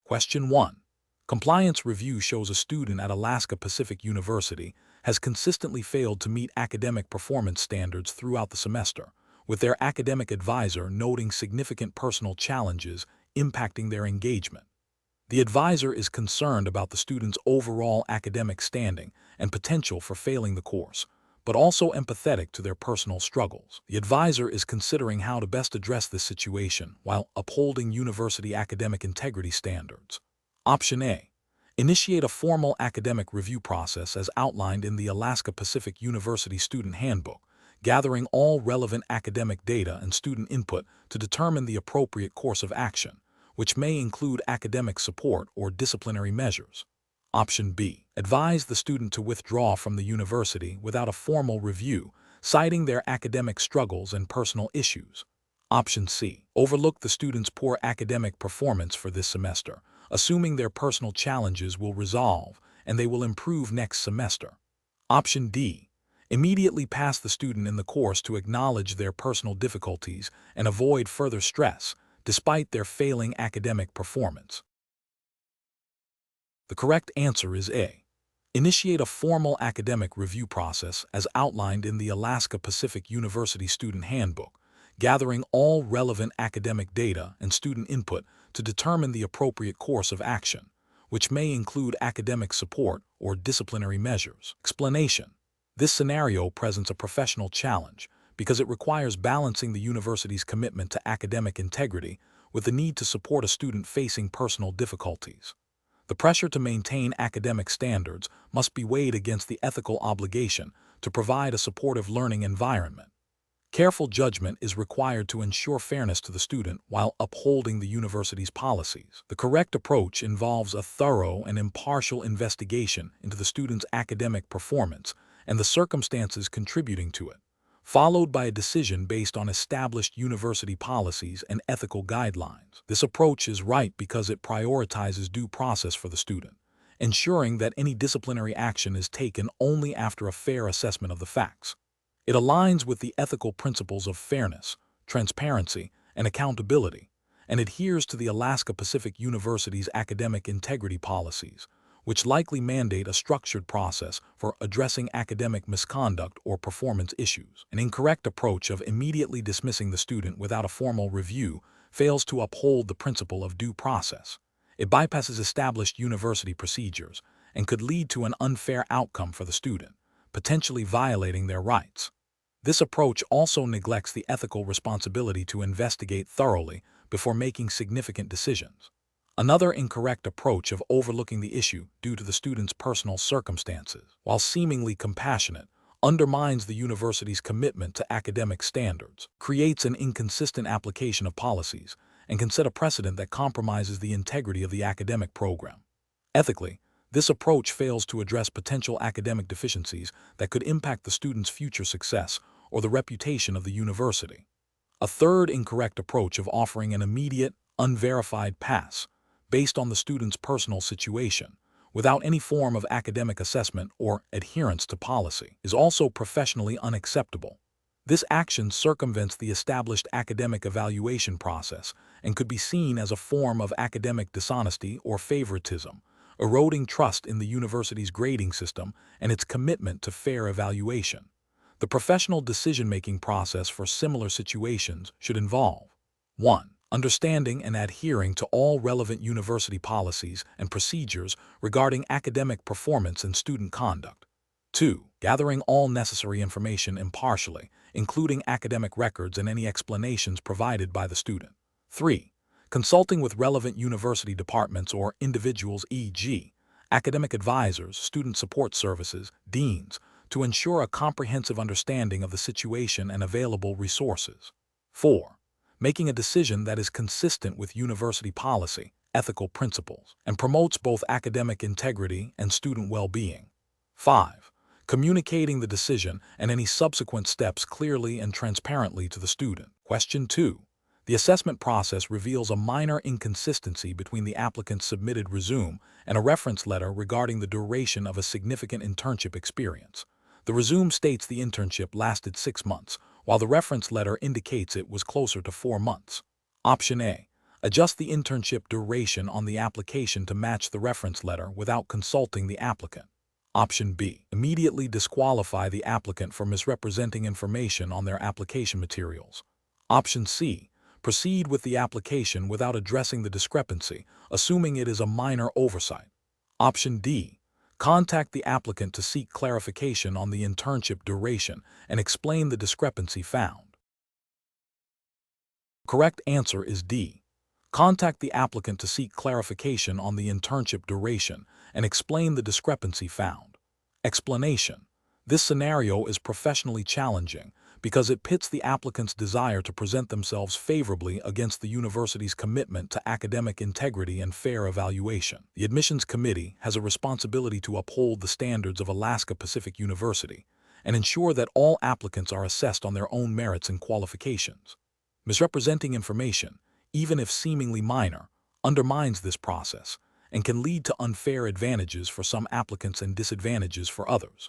Question 1. Compliance review shows a student at Alaska Pacific University has consistently failed to meet academic performance standards throughout the semester, with their academic advisor noting significant personal challenges impacting their engagement. The advisor is concerned about the student's overall academic standing and potential for failing the course, but also empathetic to their personal struggles. The advisor is considering how to best address this situation while upholding university academic integrity standards. Option A. Initiate a formal academic review process as outlined in the Alaska Pacific University Student Handbook, gathering all relevant academic data and student input to determine the appropriate course of action, which may include academic support or disciplinary measures. Option B. Advise the student to withdraw from the university without a formal review, citing their academic struggles and personal issues. Option C. Overlook the student's poor academic performance for this semester, assuming their personal challenges will resolve and they will improve next semester. Option D. Immediately pass the student in the course to acknowledge their personal difficulties and avoid further stress, despite their failing academic performance. The correct answer is A. Initiate a formal academic review process as outlined in the Alaska Pacific University Student Handbook, gathering all relevant academic data and student input to determine the appropriate course of action, which may include academic support or disciplinary measures. Explanation. This scenario presents a professional challenge because it requires balancing the university's commitment to academic integrity with the need to support a student facing personal difficulties. The pressure to maintain academic standards must be weighed against the ethical obligation to provide a supportive learning environment. Careful judgment is required to ensure fairness to the student while upholding the university's policies. The correct approach involves a thorough and impartial investigation into the student's academic performance and the circumstances contributing to it, followed by a decision based on established university policies and ethical guidelines. This approach is right because it prioritizes due process for the student, ensuring that any disciplinary action is taken only after a fair assessment of the facts. It aligns with the ethical principles of fairness, transparency, and accountability, and adheres to the Alaska Pacific University's academic integrity policies, which likely mandate a structured process for addressing academic misconduct or performance issues. An incorrect approach of immediately dismissing the student without a formal review fails to uphold the principle of due process. It bypasses established university procedures and could lead to an unfair outcome for the student, potentially violating their rights. This approach also neglects the ethical responsibility to investigate thoroughly before making significant decisions. Another incorrect approach of overlooking the issue due to the student's personal circumstances, while seemingly compassionate, undermines the university's commitment to academic standards, creates an inconsistent application of policies, and can set a precedent that compromises the integrity of the academic program. Ethically, this approach fails to address potential academic deficiencies that could impact the student's future success or the reputation of the university. A third incorrect approach of offering an immediate, unverified pass based on the student's personal situation, without any form of academic assessment or adherence to policy, is also professionally unacceptable. This action circumvents the established academic evaluation process and could be seen as a form of academic dishonesty or favoritism, eroding trust in the university's grading system and its commitment to fair evaluation. The professional decision-making process for similar situations should involve 1. Understanding and adhering to all relevant university policies and procedures regarding academic performance and student conduct. 2. Gathering all necessary information impartially, including academic records and any explanations provided by the student. 3. Consulting with relevant university departments or individuals, e.g., academic advisors, student support services, deans, to ensure a comprehensive understanding of the situation and available resources. 4. Making a decision that is consistent with university policy, ethical principles, and promotes both academic integrity and student well-being. 5. Communicating the decision and any subsequent steps clearly and transparently to the student. Question 2. The assessment process reveals a minor inconsistency between the applicant's submitted resume and a reference letter regarding the duration of a significant internship experience. The resume states the internship lasted 6 months, while the reference letter indicates it was closer to 4 months. Option A. Adjust the internship duration on the application to match the reference letter without consulting the applicant. Option B. Immediately disqualify the applicant for misrepresenting information on their application materials. Option C. Proceed with the application without addressing the discrepancy, assuming it is a minor oversight. Option D. Contact the applicant to seek clarification on the internship duration and explain the discrepancy found. Correct answer is D. Contact the applicant to seek clarification on the internship duration and explain the discrepancy found. Explanation. This scenario is professionally challenging because it pits the applicant's desire to present themselves favorably against the university's commitment to academic integrity and fair evaluation. The admissions committee has a responsibility to uphold the standards of Alaska Pacific University and ensure that all applicants are assessed on their own merits and qualifications. Misrepresenting information, even if seemingly minor, undermines this process and can lead to unfair advantages for some applicants and disadvantages for others.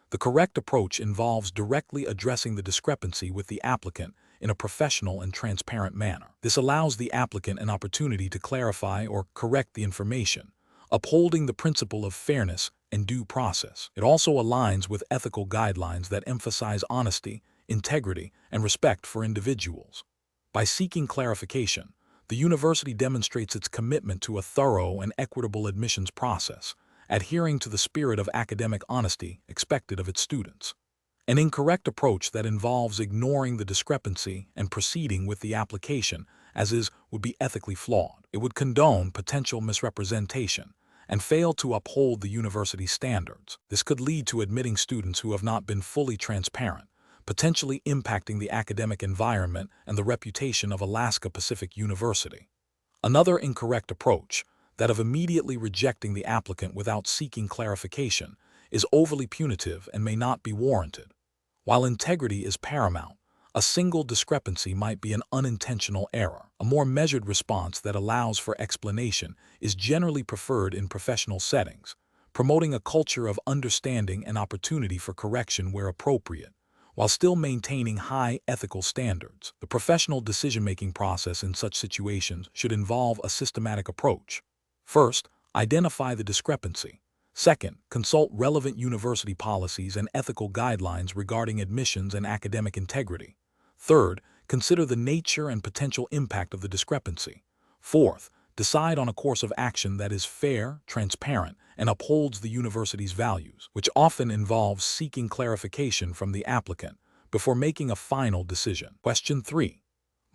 The correct approach involves directly addressing the discrepancy with the applicant in a professional and transparent manner. This allows the applicant an opportunity to clarify or correct the information, upholding the principle of fairness and due process. It also aligns with ethical guidelines that emphasize honesty, integrity, and respect for individuals. By seeking clarification, the university demonstrates its commitment to a thorough and equitable admissions process, adhering to the spirit of academic honesty expected of its students. An incorrect approach that involves ignoring the discrepancy and proceeding with the application as is would be ethically flawed. It would condone potential misrepresentation and fail to uphold the university's standards. This could lead to admitting students who have not been fully transparent, potentially impacting the academic environment and the reputation of Alaska Pacific University. Another incorrect approach, that of immediately rejecting the applicant without seeking clarification, is overly punitive and may not be warranted. While integrity is paramount, a single discrepancy might be an unintentional error. A more measured response that allows for explanation is generally preferred in professional settings, promoting a culture of understanding and opportunity for correction where appropriate, while still maintaining high ethical standards. The professional decision-making process in such situations should involve a systematic approach. First, identify the discrepancy. Second, consult relevant university policies and ethical guidelines regarding admissions and academic integrity. Third, consider the nature and potential impact of the discrepancy. Fourth, decide on a course of action that is fair, transparent, and upholds the university's values, which often involves seeking clarification from the applicant before making a final decision. Question 3.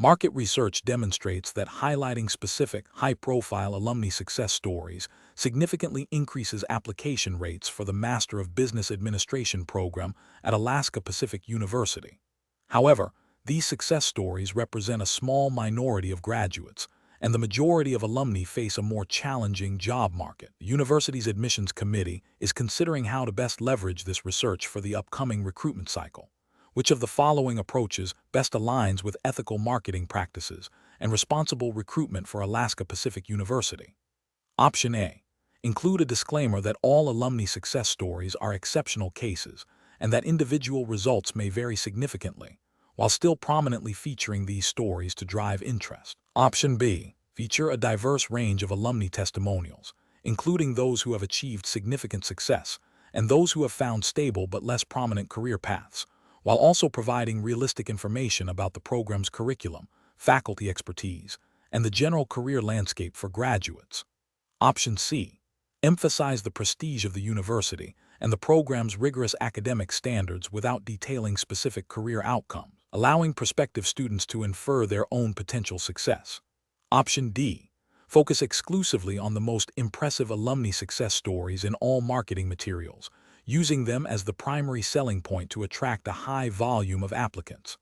Market research demonstrates that highlighting specific, high-profile alumni success stories significantly increases application rates for the Master of Business Administration program at Alaska Pacific University. However, these success stories represent a small minority of graduates, and the majority of alumni face a more challenging job market. The university's admissions committee is considering how to best leverage this research for the upcoming recruitment cycle. Which of the following approaches best aligns with ethical marketing practices and responsible recruitment for Alaska Pacific University? Option A. Include a disclaimer that all alumni success stories are exceptional cases and that individual results may vary significantly, while still prominently featuring these stories to drive interest. Option B. Feature a diverse range of alumni testimonials, including those who have achieved significant success and those who have found stable but less prominent career paths, while also providing realistic information about the program's curriculum, faculty expertise, and the general career landscape for graduates. Option C. Emphasize the prestige of the university and the program's rigorous academic standards without detailing specific career outcomes, allowing prospective students to infer their own potential success. Option D. Focus exclusively on the most impressive alumni success stories in all marketing materials, using them as the primary selling point to attract a high volume of applicants.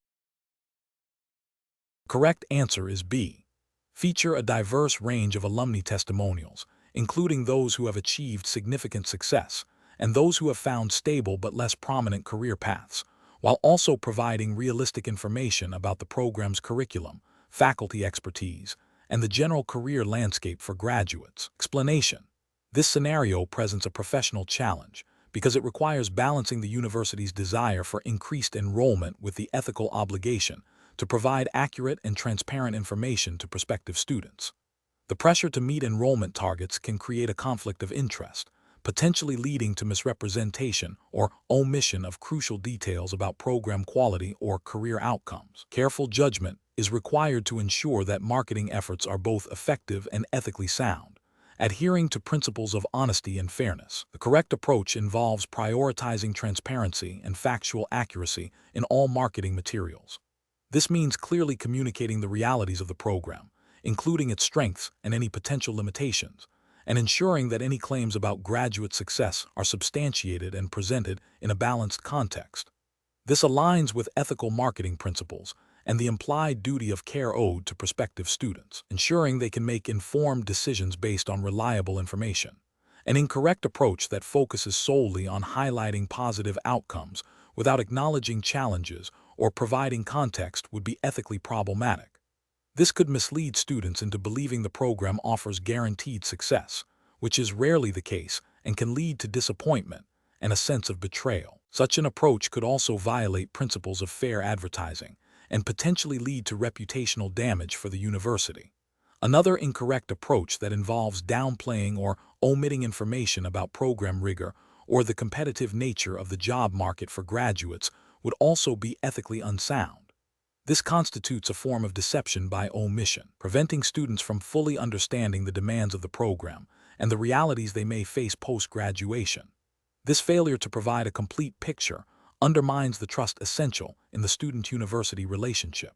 Correct answer is B. Feature a diverse range of alumni testimonials, including those who have achieved significant success and those who have found stable but less prominent career paths, while also providing realistic information about the program's curriculum, faculty expertise, and the general career landscape for graduates. Explanation. This scenario presents a professional challenge because it requires balancing the university's desire for increased enrollment with the ethical obligation to provide accurate and transparent information to prospective students. The pressure to meet enrollment targets can create a conflict of interest, potentially leading to misrepresentation or omission of crucial details about program quality or career outcomes. Careful judgment is required to ensure that marketing efforts are both effective and ethically sound, adhering to principles of honesty and fairness. The correct approach involves prioritizing transparency and factual accuracy in all marketing materials. This means clearly communicating the realities of the program, including its strengths and any potential limitations, and ensuring that any claims about graduate success are substantiated and presented in a balanced context. This aligns with ethical marketing principles and the implied duty of care owed to prospective students, ensuring they can make informed decisions based on reliable information. An incorrect approach that focuses solely on highlighting positive outcomes without acknowledging challenges or providing context would be ethically problematic. This could mislead students into believing the program offers guaranteed success, which is rarely the case and can lead to disappointment and a sense of betrayal. Such an approach could also violate principles of fair advertising and potentially lead to reputational damage for the university. Another incorrect approach that involves downplaying or omitting information about program rigor or the competitive nature of the job market for graduates would also be ethically unsound. This constitutes a form of deception by omission, preventing students from fully understanding the demands of the program and the realities they may face post-graduation. This failure to provide a complete picture undermines the trust essential in the student-university relationship.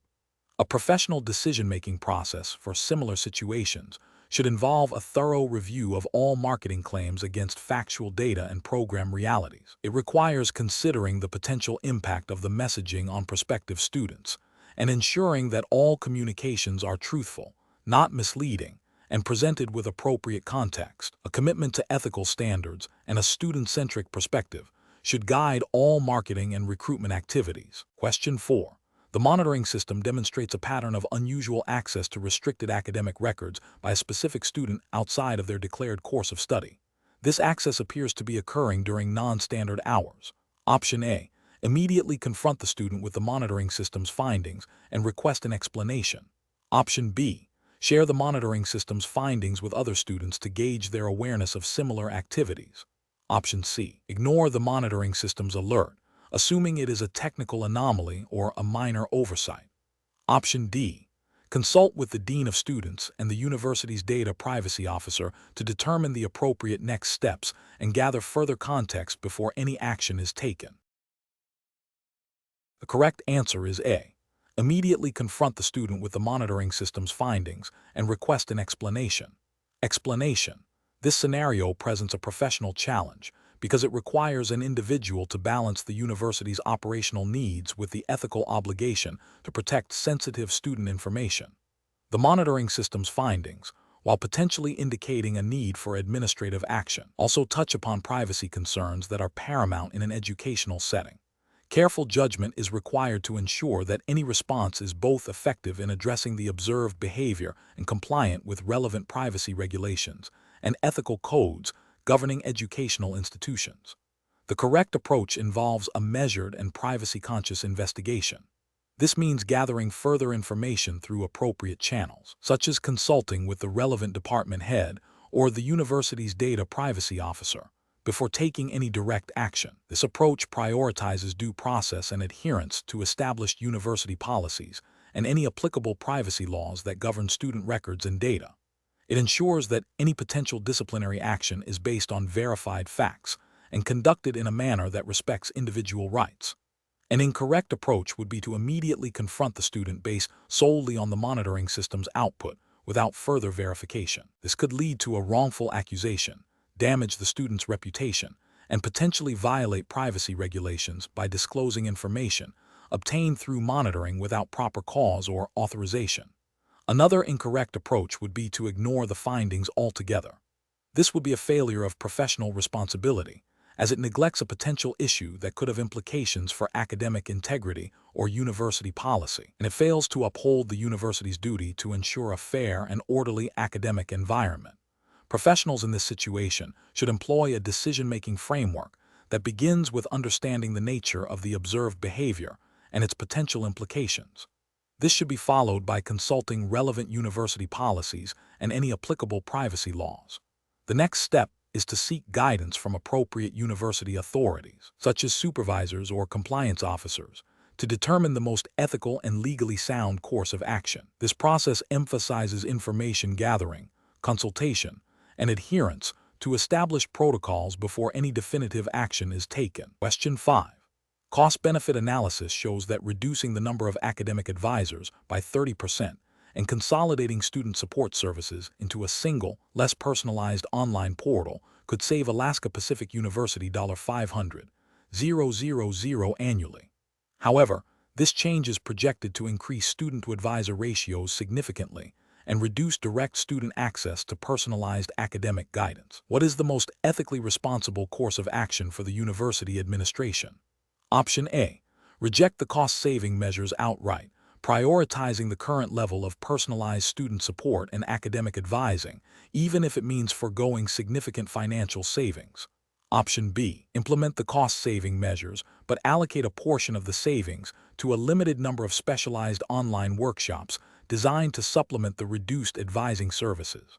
A professional decision-making process for similar situations should involve a thorough review of all marketing claims against factual data and program realities. It requires considering the potential impact of the messaging on prospective students and ensuring that all communications are truthful, not misleading, and presented with appropriate context. A commitment to ethical standards and a student-centric perspective should guide all marketing and recruitment activities. Question 4. The monitoring system demonstrates a pattern of unusual access to restricted academic records by a specific student outside of their declared course of study. This access appears to be occurring during non-standard hours. Option A. Immediately confront the student with the monitoring system's findings and request an explanation. Option B. Share the monitoring system's findings with other students to gauge their awareness of similar activities. Option C. Ignore the monitoring system's alert, assuming it is a technical anomaly or a minor oversight. Option D. Consult with the Dean of Students and the university's data privacy officer to determine the appropriate next steps and gather further context before any action is taken. The correct answer is A. Immediately confront the student with the monitoring system's findings and request an explanation. Explanation. This scenario presents a professional challenge because it requires an individual to balance the university's operational needs with the ethical obligation to protect sensitive student information. The monitoring system's findings, while potentially indicating a need for administrative action, also touch upon privacy concerns that are paramount in an educational setting. Careful judgment is required to ensure that any response is both effective in addressing the observed behavior and compliant with relevant privacy regulations and ethical codes governing educational institutions. The correct approach involves a measured and privacy-conscious investigation. This means gathering further information through appropriate channels, such as consulting with the relevant department head or the university's data privacy officer, before taking any direct action. This approach prioritizes due process and adherence to established university policies and any applicable privacy laws that govern student records and data. It ensures that any potential disciplinary action is based on verified facts and conducted in a manner that respects individual rights. An incorrect approach would be to immediately confront the student based solely on the monitoring system's output without further verification. This could lead to a wrongful accusation, damage the student's reputation, and potentially violate privacy regulations by disclosing information obtained through monitoring without proper cause or authorization. Another incorrect approach would be to ignore the findings altogether. This would be a failure of professional responsibility, as it neglects a potential issue that could have implications for academic integrity or university policy, and it fails to uphold the university's duty to ensure a fair and orderly academic environment. Professionals in this situation should employ a decision-making framework that begins with understanding the nature of the observed behavior and its potential implications. This should be followed by consulting relevant university policies and any applicable privacy laws. The next step is to seek guidance from appropriate university authorities, such as supervisors or compliance officers, to determine the most ethical and legally sound course of action. This process emphasizes information gathering, consultation, and adherence to establish protocols before any definitive action is taken. Question 5. Cost-benefit analysis shows that reducing the number of academic advisors by 30% and consolidating student support services into a single, less personalized online portal could save Alaska Pacific University $500,000 annually. However, this change is projected to increase student-to-advisor ratios significantly and reduce direct student access to personalized academic guidance. What is the most ethically responsible course of action for the university administration? Option A. Reject the cost-saving measures outright, prioritizing the current level of personalized student support and academic advising, even if it means foregoing significant financial savings. Option B. Implement the cost-saving measures, but allocate a portion of the savings to a limited number of specialized online workshops designed to supplement the reduced advising services.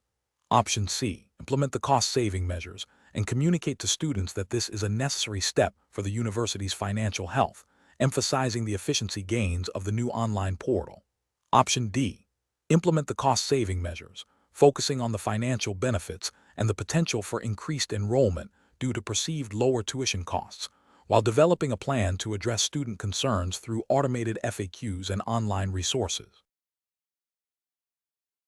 Option C. Implement the cost-saving measures and communicate to students that this is a necessary step for the university's financial health, emphasizing the efficiency gains of the new online portal. Option D. Implement the cost-saving measures, focusing on the financial benefits and the potential for increased enrollment due to perceived lower tuition costs, while developing a plan to address student concerns through automated FAQs and online resources.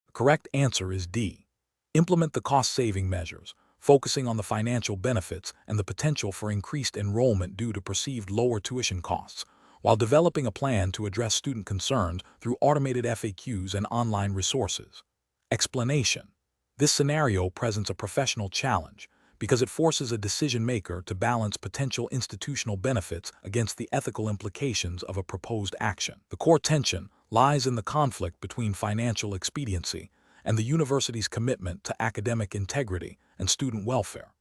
The correct answer is D. Implement the cost-saving measures, focusing on the financial benefits and the potential for increased enrollment due to perceived lower tuition costs, while developing a plan to address student concerns through automated FAQs and online resources. Explanation. This scenario presents a professional challenge because it forces a decision-maker to balance potential institutional benefits against the ethical implications of a proposed action. The core tension lies in the conflict between financial expediency and the university's commitment to academic integrity and student welfare.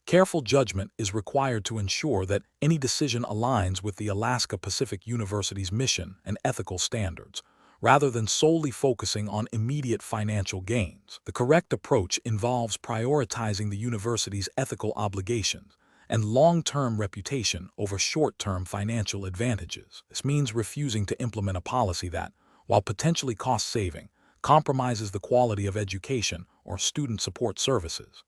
Careful judgment is required to ensure that any decision aligns with the Alaska Pacific University's mission and ethical standards, rather than solely focusing on immediate financial gains. The correct approach involves prioritizing the university's ethical obligations and long-term reputation over short-term financial advantages. This means refusing to implement a policy that, while potentially cost-saving, compromises the quality of education or student support services.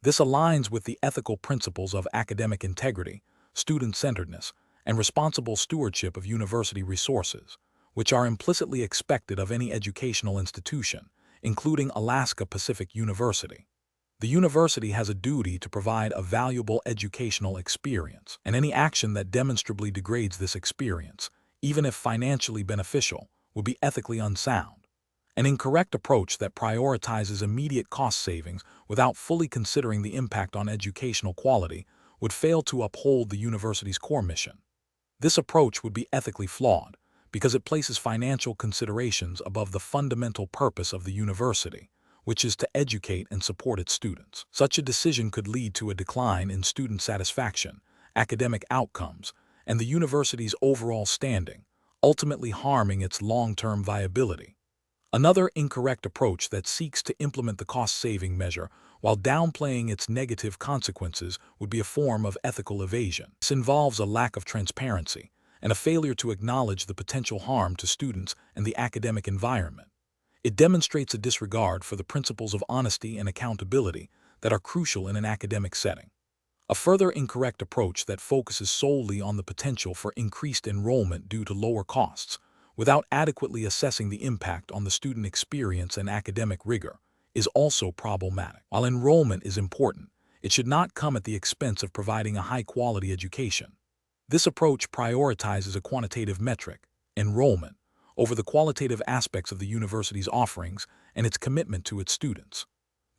This aligns with the ethical principles of academic integrity, student-centeredness, and responsible stewardship of university resources, which are implicitly expected of any educational institution, including Alaska Pacific University. The university has a duty to provide a valuable educational experience, and any action that demonstrably degrades this experience, even if financially beneficial, would be ethically unsound. An incorrect approach that prioritizes immediate cost savings without fully considering the impact on educational quality would fail to uphold the university's core mission. This approach would be ethically flawed because it places financial considerations above the fundamental purpose of the university, which is to educate and support its students. Such a decision could lead to a decline in student satisfaction, academic outcomes, and the university's overall standing, ultimately harming its long-term viability. Another incorrect approach that seeks to implement the cost-saving measure while downplaying its negative consequences would be a form of ethical evasion. This involves a lack of transparency and a failure to acknowledge the potential harm to students and the academic environment. It demonstrates a disregard for the principles of honesty and accountability that are crucial in an academic setting. A further incorrect approach that focuses solely on the potential for increased enrollment due to lower costs, without adequately assessing the impact on the student experience and academic rigor, is also problematic. While enrollment is important, it should not come at the expense of providing a high-quality education. This approach prioritizes a quantitative metric, enrollment, over the qualitative aspects of the university's offerings and its commitment to its students.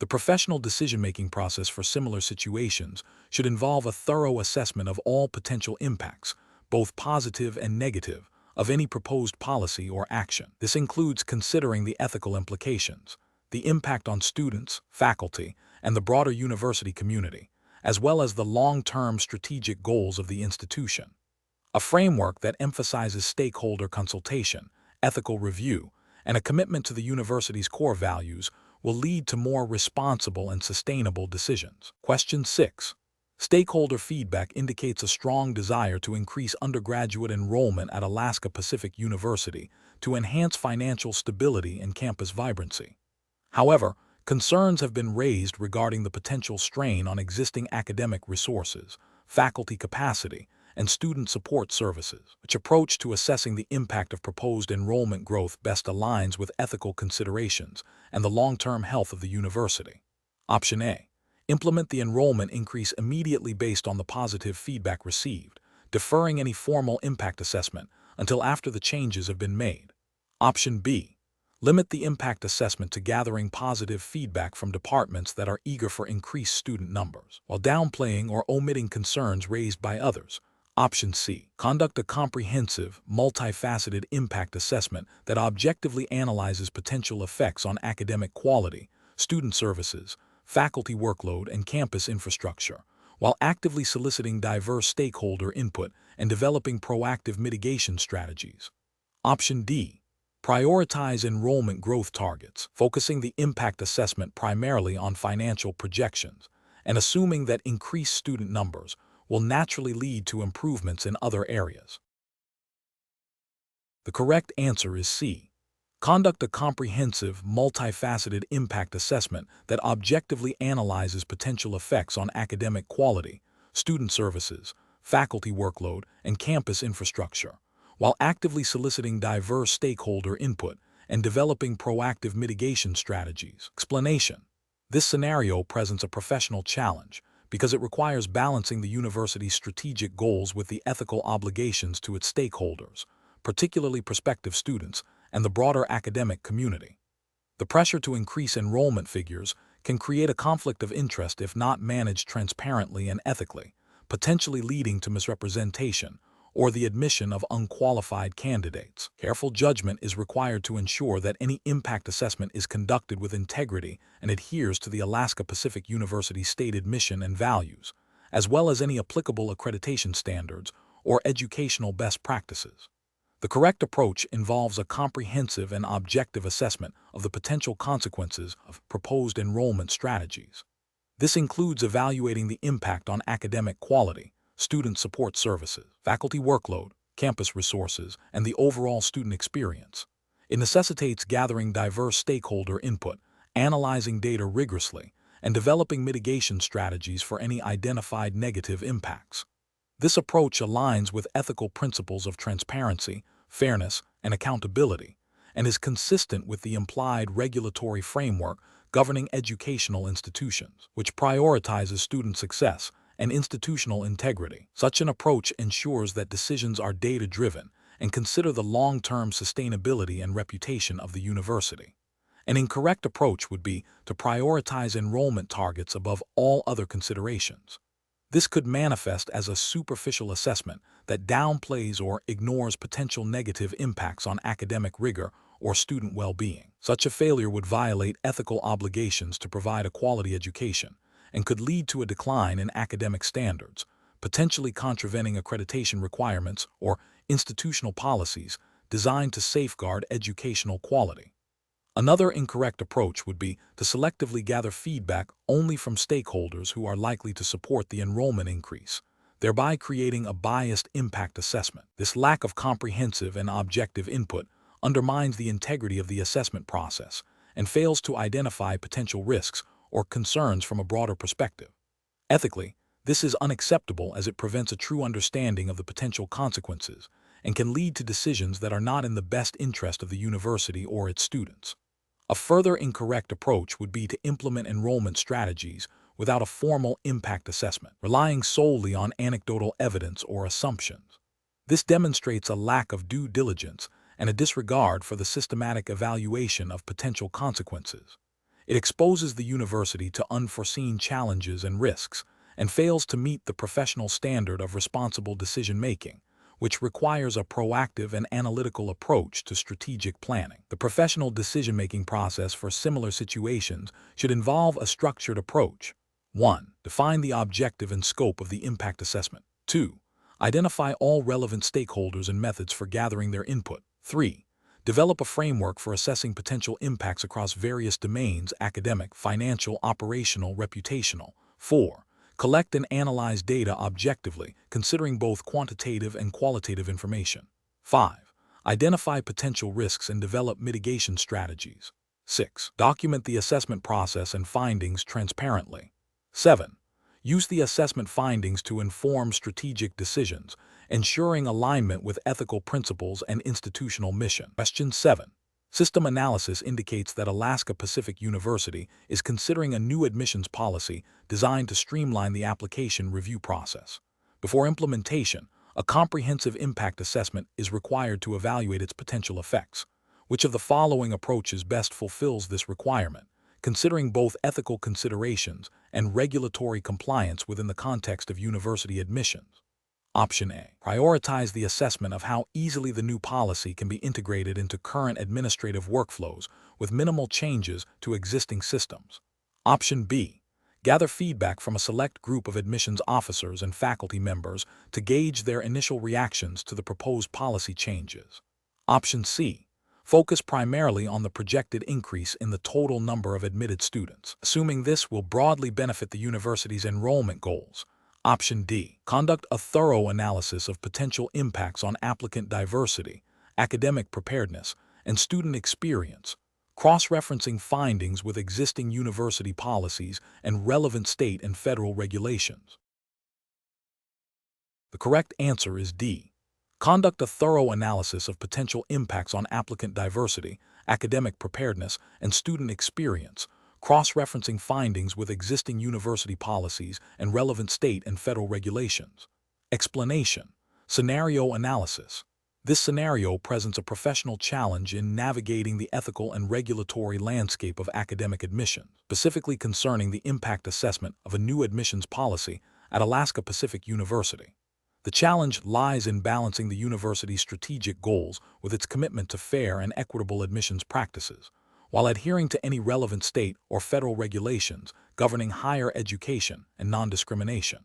The professional decision-making process for similar situations should involve a thorough assessment of all potential impacts, both positive and negative, of any proposed policy or action. This includes considering the ethical implications, the impact on students, faculty, and the broader university community, as well as the long-term strategic goals of the institution. A framework that emphasizes stakeholder consultation ethical review, and a commitment to the university's core values will lead to more responsible and sustainable decisions. Question 6. Stakeholder feedback indicates a strong desire to increase undergraduate enrollment at Alaska Pacific University to enhance financial stability and campus vibrancy. However, concerns have been raised regarding the potential strain on existing academic resources, faculty capacity, and student support services. Which approach to assessing the impact of proposed enrollment growth best aligns with ethical considerations and the long-term health of the university? Option A. Implement the enrollment increase immediately based on the positive feedback received, deferring any formal impact assessment until after the changes have been made. Option B. Limit the impact assessment to gathering positive feedback from departments that are eager for increased student numbers, while downplaying or omitting concerns raised by others. Option C. Conduct a comprehensive, multifaceted impact assessment that objectively analyzes potential effects on academic quality, student services, faculty workload, and campus infrastructure, while actively soliciting diverse stakeholder input and developing proactive mitigation strategies. Option D. Prioritize enrollment growth targets, focusing the impact assessment primarily on financial projections and assuming that increased student numbers will naturally lead to improvements in other areas. The correct answer is C. Conduct a comprehensive, multifaceted impact assessment that objectively analyzes potential effects on academic quality, student services, faculty workload, and campus infrastructure, while actively soliciting diverse stakeholder input and developing proactive mitigation strategies. Explanation: this scenario presents a professional challenge because it requires balancing the university's strategic goals with the ethical obligations to its stakeholders, particularly prospective students and the broader academic community. The pressure to increase enrollment figures can create a conflict of interest if not managed transparently and ethically, potentially leading to misrepresentation or the admission of unqualified candidates. Careful judgment is required to ensure that any impact assessment is conducted with integrity and adheres to the Alaska Pacific University's stated mission and values, as well as any applicable accreditation standards or educational best practices. The correct approach involves a comprehensive and objective assessment of the potential consequences of proposed enrollment strategies. This includes evaluating the impact on academic quality, student support services, faculty workload, campus resources, and the overall student experience. It necessitates gathering diverse stakeholder input, analyzing data rigorously, and developing mitigation strategies for any identified negative impacts. This approach aligns with ethical principles of transparency, fairness, and accountability, and is consistent with the implied regulatory framework governing educational institutions, which prioritizes student success and institutional integrity. Such an approach ensures that decisions are data-driven and consider the long-term sustainability and reputation of the university. An incorrect approach would be to prioritize enrollment targets above all other considerations. This could manifest as a superficial assessment that downplays or ignores potential negative impacts on academic rigor or student well-being. Such a failure would violate ethical obligations to provide a quality education and could lead to a decline in academic standards, potentially contravening accreditation requirements or institutional policies designed to safeguard educational quality. Another incorrect approach would be to selectively gather feedback only from stakeholders who are likely to support the enrollment increase, thereby creating a biased impact assessment. This lack of comprehensive and objective input undermines the integrity of the assessment process and fails to identify potential risks or concerns from a broader perspective. Ethically, this is unacceptable as it prevents a true understanding of the potential consequences and can lead to decisions that are not in the best interest of the university or its students. A further incorrect approach would be to implement enrollment strategies without a formal impact assessment, relying solely on anecdotal evidence or assumptions. This demonstrates a lack of due diligence and a disregard for the systematic evaluation of potential consequences. It exposes the university to unforeseen challenges and risks and fails to meet the professional standard of responsible decision-making, which requires a proactive and analytical approach to strategic planning. The professional decision-making process for similar situations should involve a structured approach. 1. Define the objective and scope of the impact assessment. 2. Identify all relevant stakeholders and methods for gathering their input. 3. Develop a framework for assessing potential impacts across various domains: academic, financial, operational, reputational. 4. Collect and analyze data objectively, considering both quantitative and qualitative information. 5. Identify potential risks and develop mitigation strategies. 6. Document the assessment process and findings transparently. 7. Use the assessment findings to inform strategic decisions, ensuring alignment with ethical principles and institutional mission. Question 7. System analysis indicates that Alaska Pacific University is considering a new admissions policy designed to streamline the application review process. Before implementation, a comprehensive impact assessment is required to evaluate its potential effects. Which of the following approaches best fulfills this requirement, considering both ethical considerations and regulatory compliance within the context of university admissions? Option A. Prioritize the assessment of how easily the new policy can be integrated into current administrative workflows with minimal changes to existing systems. Option B. Gather feedback from a select group of admissions officers and faculty members to gauge their initial reactions to the proposed policy changes. Option C. Focus primarily on the projected increase in the total number of admitted students, assuming this will broadly benefit the university's enrollment goals. Option D. Conduct a thorough analysis of potential impacts on applicant diversity, academic preparedness, and student experience, cross-referencing findings with existing university policies and relevant state and federal regulations. The correct answer is D. Conduct a thorough analysis of potential impacts on applicant diversity, academic preparedness, and student experience, cross-referencing findings with existing university policies and relevant state and federal regulations. Explanation. Scenario analysis. This scenario presents a professional challenge in navigating the ethical and regulatory landscape of academic admissions, specifically concerning the impact assessment of a new admissions policy at Alaska Pacific University. The challenge lies in balancing the university's strategic goals with its commitment to fair and equitable admissions practices, while adhering to any relevant state or federal regulations governing higher education and non-discrimination.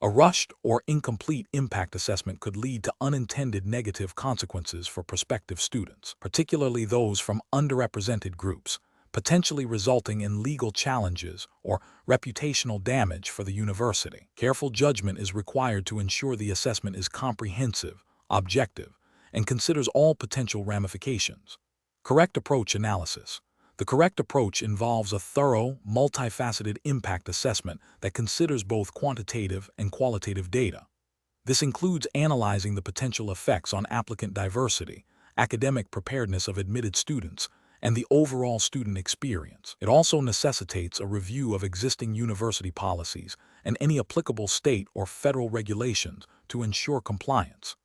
A rushed or incomplete impact assessment could lead to unintended negative consequences for prospective students, particularly those from underrepresented groups, potentially resulting in legal challenges or reputational damage for the university. Careful judgment is required to ensure the assessment is comprehensive, objective, and considers all potential ramifications. Correct approach analysis. The correct approach involves a thorough, multifaceted impact assessment that considers both quantitative and qualitative data. This includes analyzing the potential effects on applicant diversity, academic preparedness of admitted students, and the overall student experience. It also necessitates a review of existing university policies and any applicable state or federal regulations to ensure compliance.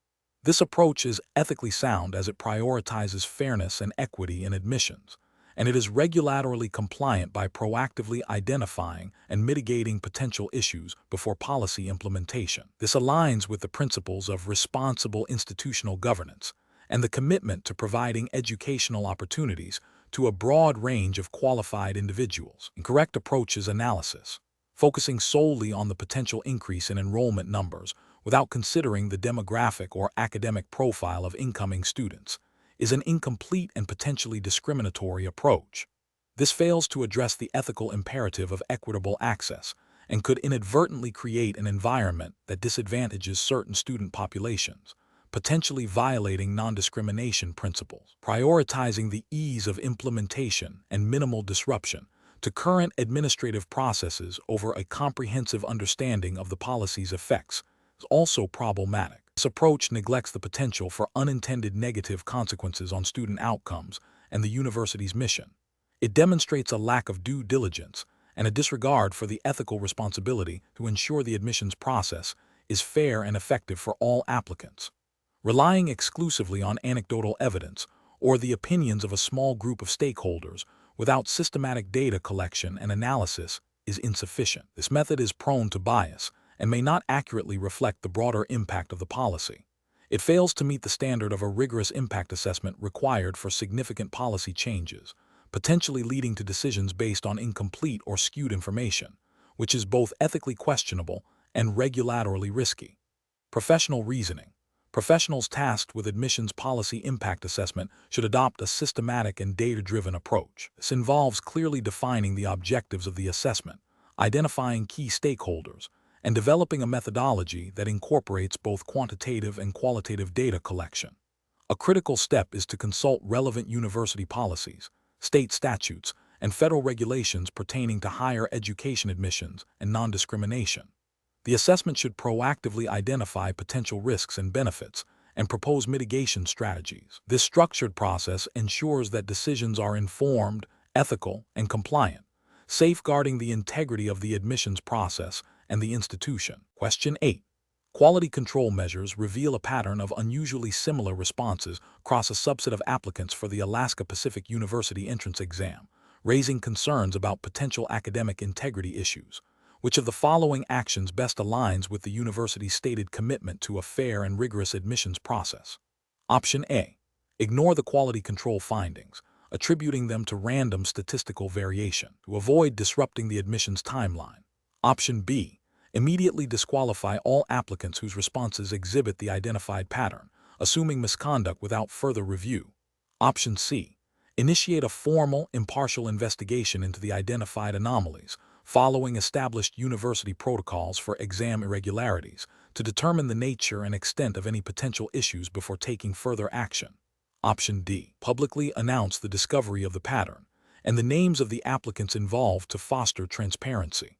This approach is ethically sound as it prioritizes fairness and equity in admissions, and it is regulatorily compliant by proactively identifying and mitigating potential issues before policy implementation. This aligns with the principles of responsible institutional governance and the commitment to providing educational opportunities to a broad range of qualified individuals. Correct approach is analysis, focusing solely on the potential increase in enrollment numbers without considering the demographic or academic profile of incoming students, is an incomplete and potentially discriminatory approach. This fails to address the ethical imperative of equitable access and could inadvertently create an environment that disadvantages certain student populations, potentially violating non-discrimination principles. Prioritizing the ease of implementation and minimal disruption to current administrative processes over a comprehensive understanding of the policy's effects is also problematic. This approach neglects the potential for unintended negative consequences on student outcomes and the university's mission. It demonstrates a lack of due diligence and a disregard for the ethical responsibility to ensure the admissions process is fair and effective for all applicants. Relying exclusively on anecdotal evidence or the opinions of a small group of stakeholders without systematic data collection and analysis is insufficient. This method is prone to bias and may not accurately reflect the broader impact of the policy. It fails to meet the standard of a rigorous impact assessment required for significant policy changes, potentially leading to decisions based on incomplete or skewed information, which is both ethically questionable and regulatorily risky. Professional reasoning. Professionals tasked with admissions policy impact assessment should adopt a systematic and data-driven approach. This involves clearly defining the objectives of the assessment, identifying key stakeholders, and developing a methodology that incorporates both quantitative and qualitative data collection. A critical step is to consult relevant university policies, state statutes, and federal regulations pertaining to higher education admissions and non-discrimination. The assessment should proactively identify potential risks and benefits and propose mitigation strategies. This structured process ensures that decisions are informed, ethical, and compliant, safeguarding the integrity of the admissions process and the institution. Question 8. Quality control measures reveal a pattern of unusually similar responses across a subset of applicants for the Alaska Pacific University entrance exam, raising concerns about potential academic integrity issues. Which of the following actions best aligns with the university's stated commitment to a fair and rigorous admissions process? Option A. Ignore the quality control findings, attributing them to random statistical variation to avoid disrupting the admissions timeline. Option B. Immediately disqualify all applicants whose responses exhibit the identified pattern, assuming misconduct without further review. Option C. Initiate a formal, impartial investigation into the identified anomalies, following established university protocols for exam irregularities to determine the nature and extent of any potential issues before taking further action. Option D. Publicly announce the discovery of the pattern and the names of the applicants involved to foster transparency.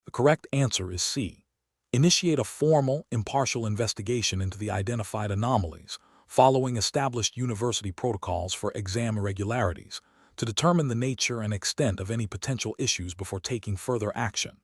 The correct answer is C. Initiate a formal, impartial investigation into the identified anomalies, following established university protocols for exam irregularities, to determine the nature and extent of any potential issues before taking further action.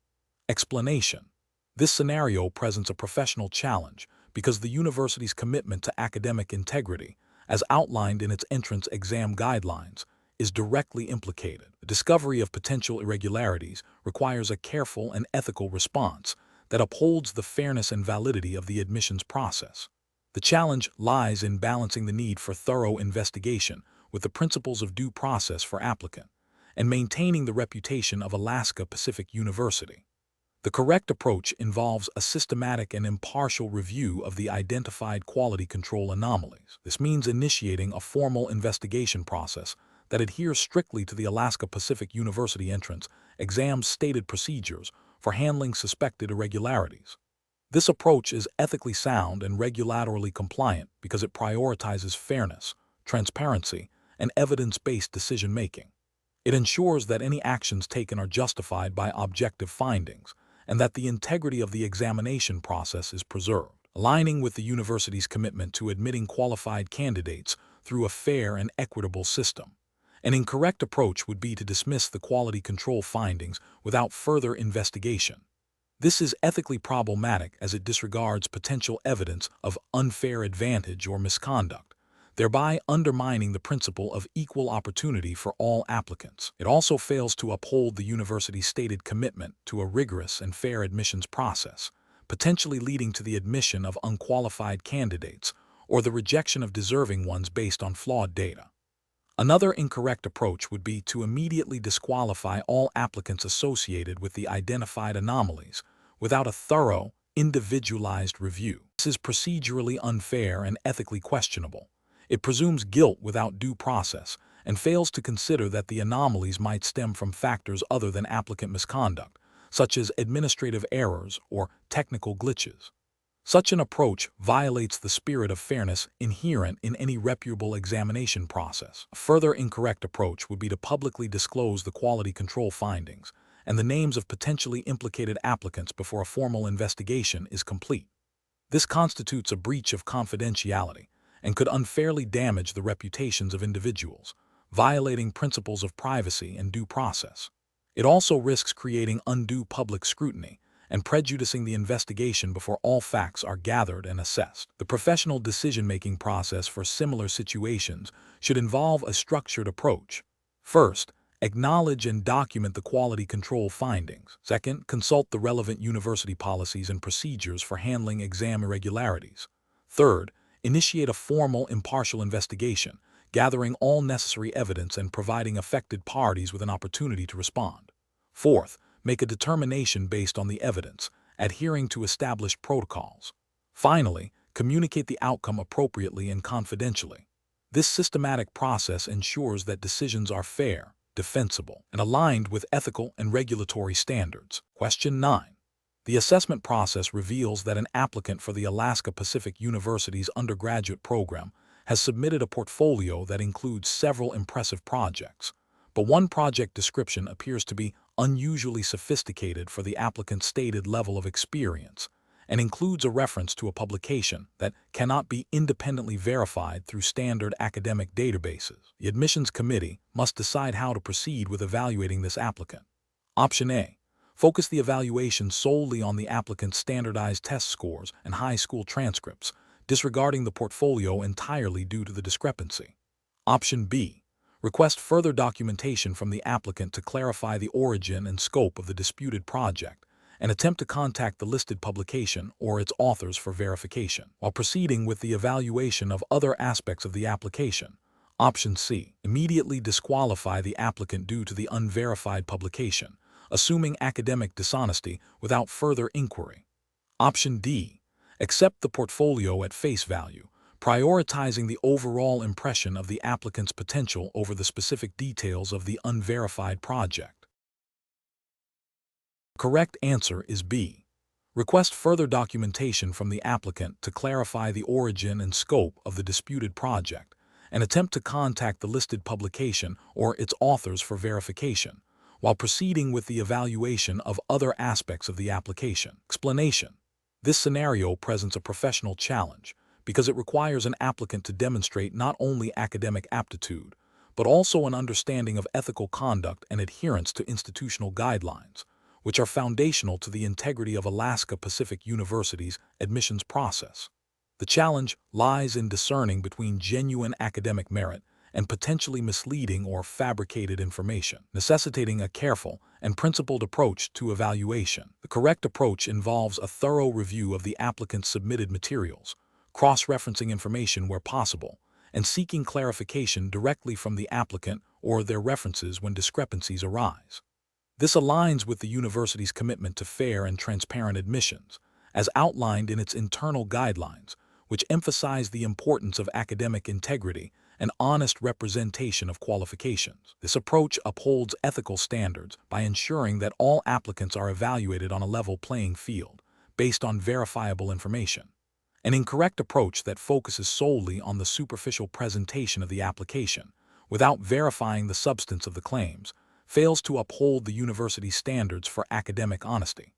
Explanation. This scenario presents a professional challenge because the university's commitment to academic integrity, as outlined in its entrance exam guidelines, is directly implicated. The discovery of potential irregularities requires a careful and ethical response that upholds the fairness and validity of the admissions process. The challenge lies in balancing the need for thorough investigation with the principles of due process for applicant, and maintaining the reputation of Alaska Pacific University. The correct approach involves a systematic and impartial review of the identified quality control anomalies. This means initiating a formal investigation process that adheres strictly to the Alaska Pacific University entrance exam's stated procedures for handling suspected irregularities. This approach is ethically sound and regulatorily compliant because it prioritizes fairness, transparency, and evidence-based decision-making. It ensures that any actions taken are justified by objective findings and that the integrity of the examination process is preserved, aligning with the university's commitment to admitting qualified candidates through a fair and equitable system. An incorrect approach would be to dismiss the quality control findings without further investigation. This is ethically problematic as it disregards potential evidence of unfair advantage or misconduct, thereby undermining the principle of equal opportunity for all applicants. It also fails to uphold the university's stated commitment to a rigorous and fair admissions process, potentially leading to the admission of unqualified candidates or the rejection of deserving ones based on flawed data. Another incorrect approach would be to immediately disqualify all applicants associated with the identified anomalies without a thorough, individualized review. This is procedurally unfair and ethically questionable. It presumes guilt without due process and fails to consider that the anomalies might stem from factors other than applicant misconduct, such as administrative errors or technical glitches. Such an approach violates the spirit of fairness inherent in any reputable examination process. A further incorrect approach would be to publicly disclose the quality control findings and the names of potentially implicated applicants before a formal investigation is complete. This constitutes a breach of confidentiality and could unfairly damage the reputations of individuals, violating principles of privacy and due process. It also risks creating undue public scrutiny and prejudicing the investigation before all facts are gathered and assessed. The professional decision-making process for similar situations should involve a structured approach. First, acknowledge and document the quality control findings. Second, consult the relevant university policies and procedures for handling exam irregularities. Third, initiate a formal, impartial investigation, gathering all necessary evidence and providing affected parties with an opportunity to respond. Fourth, make a determination based on the evidence, adhering to established protocols. Finally, communicate the outcome appropriately and confidentially. This systematic process ensures that decisions are fair, defensible, and aligned with ethical and regulatory standards. Question 9. The assessment process reveals that an applicant for the Alaska Pacific University's undergraduate program has submitted a portfolio that includes several impressive projects, but one project description appears to be unusually sophisticated for the applicant's stated level of experience and includes a reference to a publication that cannot be independently verified through standard academic databases. The admissions committee must decide how to proceed with evaluating this applicant. Option A. Focus the evaluation solely on the applicant's standardized test scores and high school transcripts, disregarding the portfolio entirely due to the discrepancy. Option B. Request further documentation from the applicant to clarify the origin and scope of the disputed project, and attempt to contact the listed publication or its authors for verification. While proceeding with the evaluation of other aspects of the application, Option C. Immediately disqualify the applicant due to the unverified publication, assuming academic dishonesty without further inquiry. Option D. Accept the portfolio at face value, prioritizing the overall impression of the applicant's potential over the specific details of the unverified project. The correct answer is B. Request further documentation from the applicant to clarify the origin and scope of the disputed project, and attempt to contact the listed publication or its authors for verification, while proceeding with the evaluation of other aspects of the application. Explanation. This scenario presents a professional challenge because it requires an applicant to demonstrate not only academic aptitude, but also an understanding of ethical conduct and adherence to institutional guidelines, which are foundational to the integrity of Alaska Pacific University's admissions process. The challenge lies in discerning between genuine academic merit and potentially misleading or fabricated information, necessitating a careful and principled approach to evaluation. The correct approach involves a thorough review of the applicant's submitted materials, cross-referencing information where possible, and seeking clarification directly from the applicant or their references when discrepancies arise. This aligns with the university's commitment to fair and transparent admissions, as outlined in its internal guidelines, which emphasize the importance of academic integrity and honest representation of qualifications. This approach upholds ethical standards by ensuring that all applicants are evaluated on a level playing field, based on verifiable information. An incorrect approach that focuses solely on the superficial presentation of the application, without verifying the substance of the claims, fails to uphold the university's standards for academic honesty.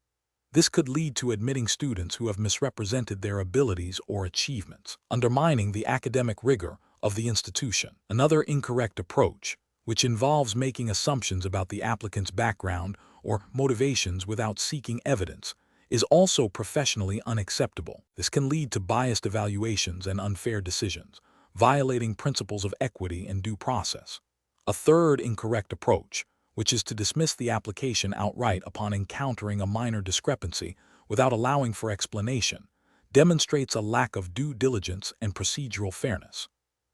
This could lead to admitting students who have misrepresented their abilities or achievements, undermining the academic rigor of the institution. Another incorrect approach, which involves making assumptions about the applicant's background or motivations without seeking evidence, is also professionally unacceptable. This can lead to biased evaluations and unfair decisions, violating principles of equity and due process. A third incorrect approach, which is to dismiss the application outright upon encountering a minor discrepancy without allowing for explanation, demonstrates a lack of due diligence and procedural fairness.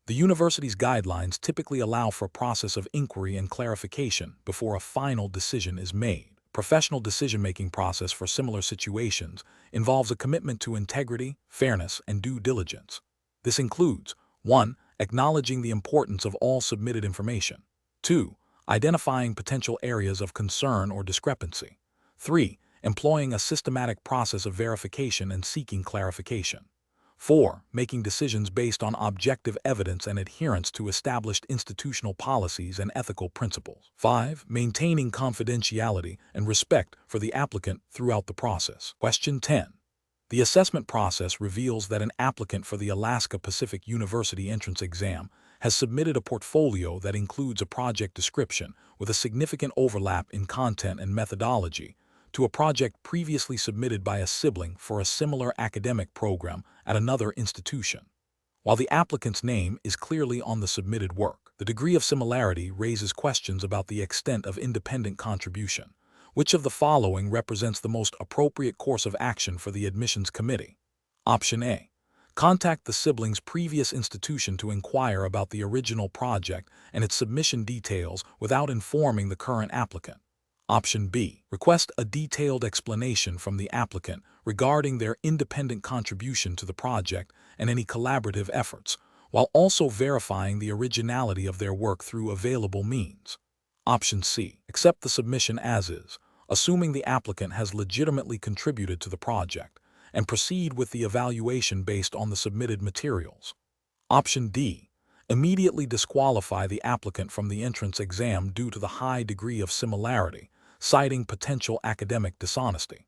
The university's guidelines typically allow for a process of inquiry and clarification before a final decision is made. Professional decision-making process for similar situations involves a commitment to integrity, fairness, and due diligence. This includes 1. Acknowledging the importance of all submitted information. 2. Identifying potential areas of concern or discrepancy. 3. Employing a systematic process of verification and seeking clarification. 4. Making decisions based on objective evidence and adherence to established institutional policies and ethical principles. 5. Maintaining confidentiality and respect for the applicant throughout the process. Question 10. The assessment process reveals that an applicant for the Alaska Pacific University entrance exam has submitted a portfolio that includes a project description with a significant overlap in content and methodology to a project previously submitted by a sibling for a similar academic program at another institution. While the applicant's name is clearly on the submitted work, the degree of similarity raises questions about the extent of independent contribution. Which of the following represents the most appropriate course of action for the admissions committee? Option A. Contact the sibling's previous institution to inquire about the original project and its submission details without informing the current applicant. Option B. Request a detailed explanation from the applicant regarding their independent contribution to the project and any collaborative efforts, while also verifying the originality of their work through available means. Option C. Accept the submission as is, assuming the applicant has legitimately contributed to the project, and proceed with the evaluation based on the submitted materials. Option D. Immediately disqualify the applicant from the entrance exam due to the high degree of similarity, citing potential academic dishonesty.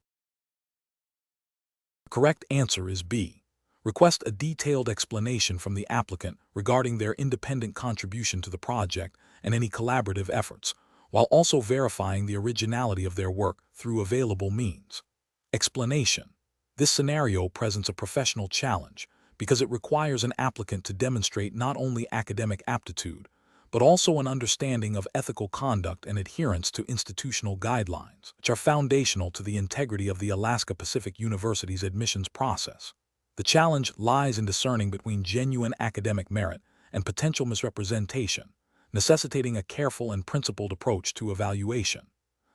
The correct answer is B. Request a detailed explanation from the applicant regarding their independent contribution to the project and any collaborative efforts, while also verifying the originality of their work through available means. Explanation. This scenario presents a professional challenge because it requires an applicant to demonstrate not only academic aptitude, but also an understanding of ethical conduct and adherence to institutional guidelines, which are foundational to the integrity of the Alaska Pacific University's admissions process. The challenge lies in discerning between genuine academic merit and potential misrepresentation, necessitating a careful and principled approach to evaluation.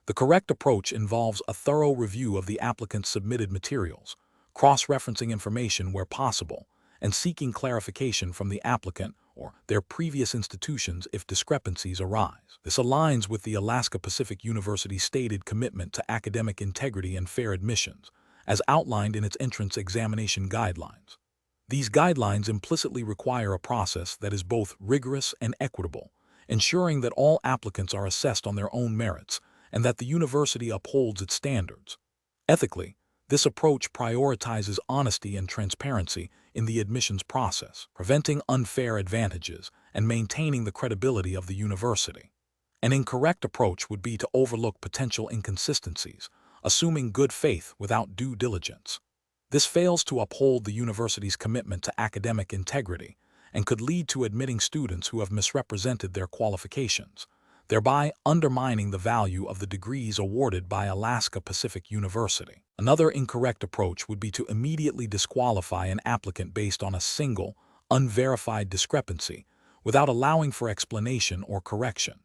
The correct approach involves a thorough review of the applicant's submitted materials, cross-referencing information where possible, and seeking clarification from the applicant or their previous institutions if discrepancies arise. This aligns with the Alaska Pacific University's stated commitment to academic integrity and fair admissions, as outlined in its entrance examination guidelines. These guidelines implicitly require a process that is both rigorous and equitable, ensuring that all applicants are assessed on their own merits and that the university upholds its standards. Ethically, this approach prioritizes honesty and transparency in the admissions process, preventing unfair advantages and maintaining the credibility of the university. An incorrect approach would be to overlook potential inconsistencies, assuming good faith without due diligence. This fails to uphold the university's commitment to academic integrity and could lead to admitting students who have misrepresented their qualifications, thereby undermining the value of the degrees awarded by Alaska Pacific University. Another incorrect approach would be to immediately disqualify an applicant based on a single, unverified discrepancy without allowing for explanation or correction.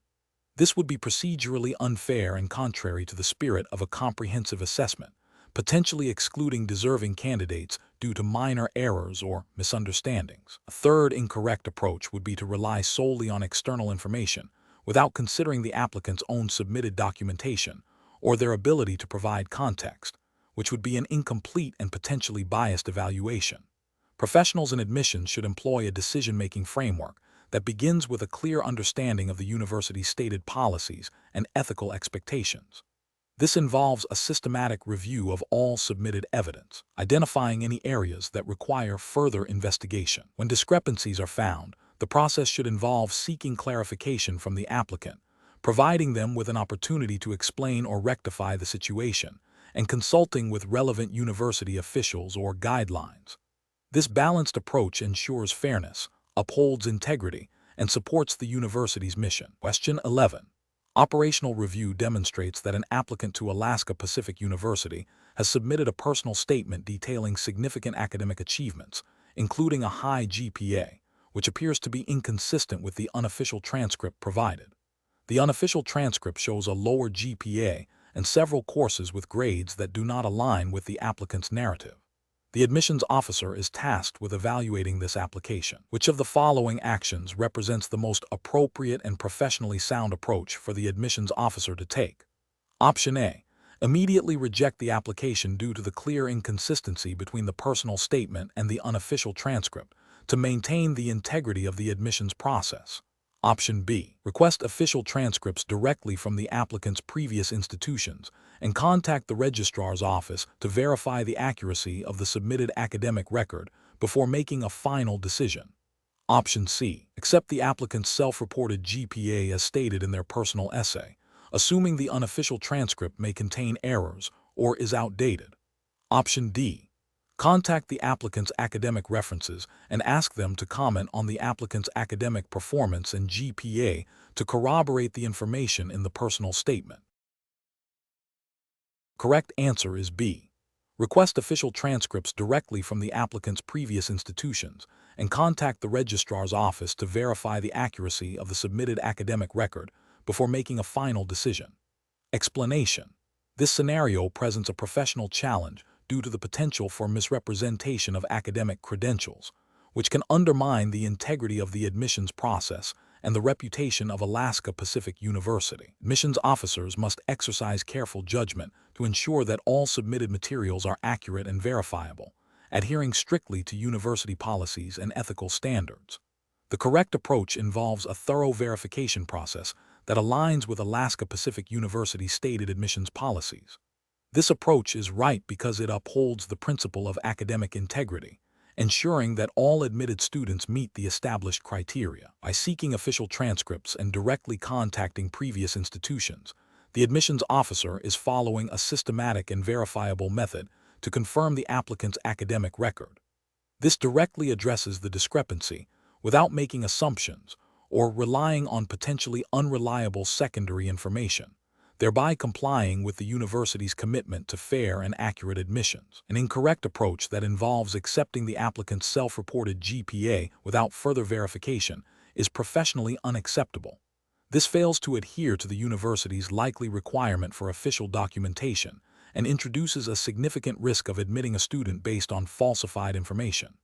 This would be procedurally unfair and contrary to the spirit of a comprehensive assessment, potentially excluding deserving candidates due to minor errors or misunderstandings. A third incorrect approach would be to rely solely on external information without considering the applicant's own submitted documentation or their ability to provide context, which would be an incomplete and potentially biased evaluation. Professionals in admissions should employ a decision-making framework that begins with a clear understanding of the university's stated policies and ethical expectations. This involves a systematic review of all submitted evidence, identifying any areas that require further investigation. When discrepancies are found, the process should involve seeking clarification from the applicant, providing them with an opportunity to explain or rectify the situation, and consulting with relevant university officials or guidelines. This balanced approach ensures fairness, upholds integrity, and supports the university's mission. Question 11. Operational review demonstrates that an applicant to Alaska Pacific University has submitted a personal statement detailing significant academic achievements, including a high GPA, which appears to be inconsistent with the unofficial transcript provided. The unofficial transcript shows a lower GPA and several courses with grades that do not align with the applicant's narrative. The admissions officer is tasked with evaluating this application. Which of the following actions represents the most appropriate and professionally sound approach for the admissions officer to take? Option A. Immediately reject the application due to the clear inconsistency between the personal statement and the unofficial transcript to maintain the integrity of the admissions process. Option B. Request official transcripts directly from the applicant's previous institutions and contact the registrar's office to verify the accuracy of the submitted academic record before making a final decision. Option C. Accept the applicant's self-reported GPA as stated in their personal essay, assuming the unofficial transcript may contain errors or is outdated. Option D. Contact the applicant's academic references and ask them to comment on the applicant's academic performance and GPA to corroborate the information in the personal statement. Correct answer is B. Request official transcripts directly from the applicant's previous institutions and contact the registrar's office to verify the accuracy of the submitted academic record before making a final decision. Explanation. This scenario presents a professional challenge due to the potential for misrepresentation of academic credentials, which can undermine the integrity of the admissions process and the reputation of Alaska Pacific University. Admissions officers must exercise careful judgment to ensure that all submitted materials are accurate and verifiable, adhering strictly to university policies and ethical standards. The correct approach involves a thorough verification process that aligns with Alaska Pacific University's stated admissions policies. This approach is right because it upholds the principle of academic integrity, ensuring that all admitted students meet the established criteria. By seeking official transcripts and directly contacting previous institutions, the admissions officer is following a systematic and verifiable method to confirm the applicant's academic record. This directly addresses the discrepancy without making assumptions or relying on potentially unreliable secondary information, thereby complying with the university's commitment to fair and accurate admissions. An incorrect approach that involves accepting the applicant's self-reported GPA without further verification is professionally unacceptable. This fails to adhere to the university's likely requirement for official documentation and introduces a significant risk of admitting a student based on falsified information.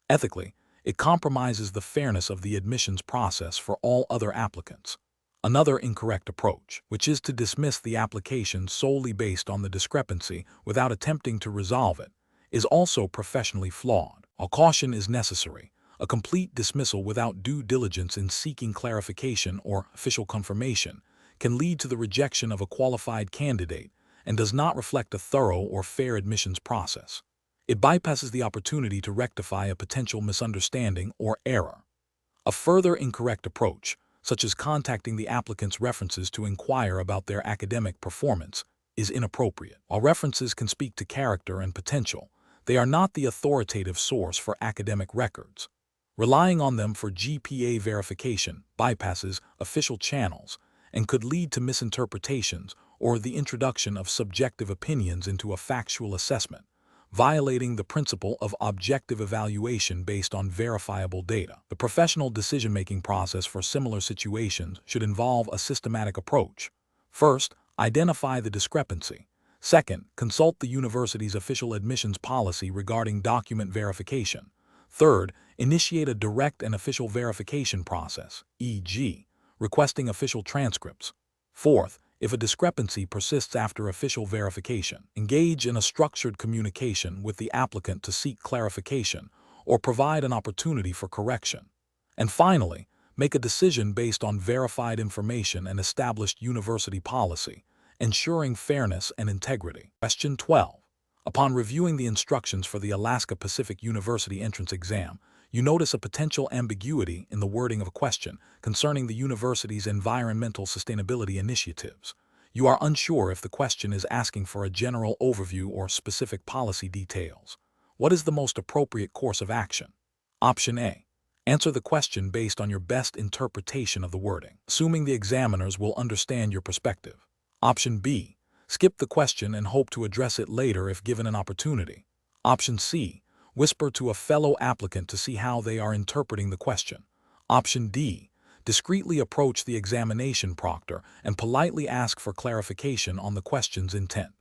Ethically, it compromises the fairness of the admissions process for all other applicants. Another incorrect approach, which is to dismiss the application solely based on the discrepancy without attempting to resolve it, is also professionally flawed. While caution is necessary, a complete dismissal without due diligence in seeking clarification or official confirmation can lead to the rejection of a qualified candidate and does not reflect a thorough or fair admissions process. It bypasses the opportunity to rectify a potential misunderstanding or error. A further incorrect approach, such as contacting the applicant's references to inquire about their academic performance, is inappropriate. While references can speak to character and potential, they are not the authoritative source for academic records. Relying on them for GPA verification bypasses official channels and could lead to misinterpretations or the introduction of subjective opinions into a factual assessment, violating the principle of objective evaluation based on verifiable data. The professional decision-making process for similar situations should involve a systematic approach. First, identify the discrepancy. Second, consult the university's official admissions policy regarding document verification. Third, initiate a direct and official verification process, e.g., requesting official transcripts. Fourth, if a discrepancy persists after official verification, engage in a structured communication with the applicant to seek clarification or provide an opportunity for correction. And finally, make a decision based on verified information and established university policy, ensuring fairness and integrity. Question 12. Upon reviewing the instructions for the Alaska Pacific University entrance exam, you notice a potential ambiguity in the wording of a question concerning the university's environmental sustainability initiatives. You are unsure if the question is asking for a general overview or specific policy details. What is the most appropriate course of action? Option A. Answer the question based on your best interpretation of the wording, assuming the examiners will understand your perspective. Option B. Skip the question and hope to address it later if given an opportunity. Option C. Whisper to a fellow applicant to see how they are interpreting the question. Option D. Discreetly approach the examination proctor and politely ask for clarification on the question's intent.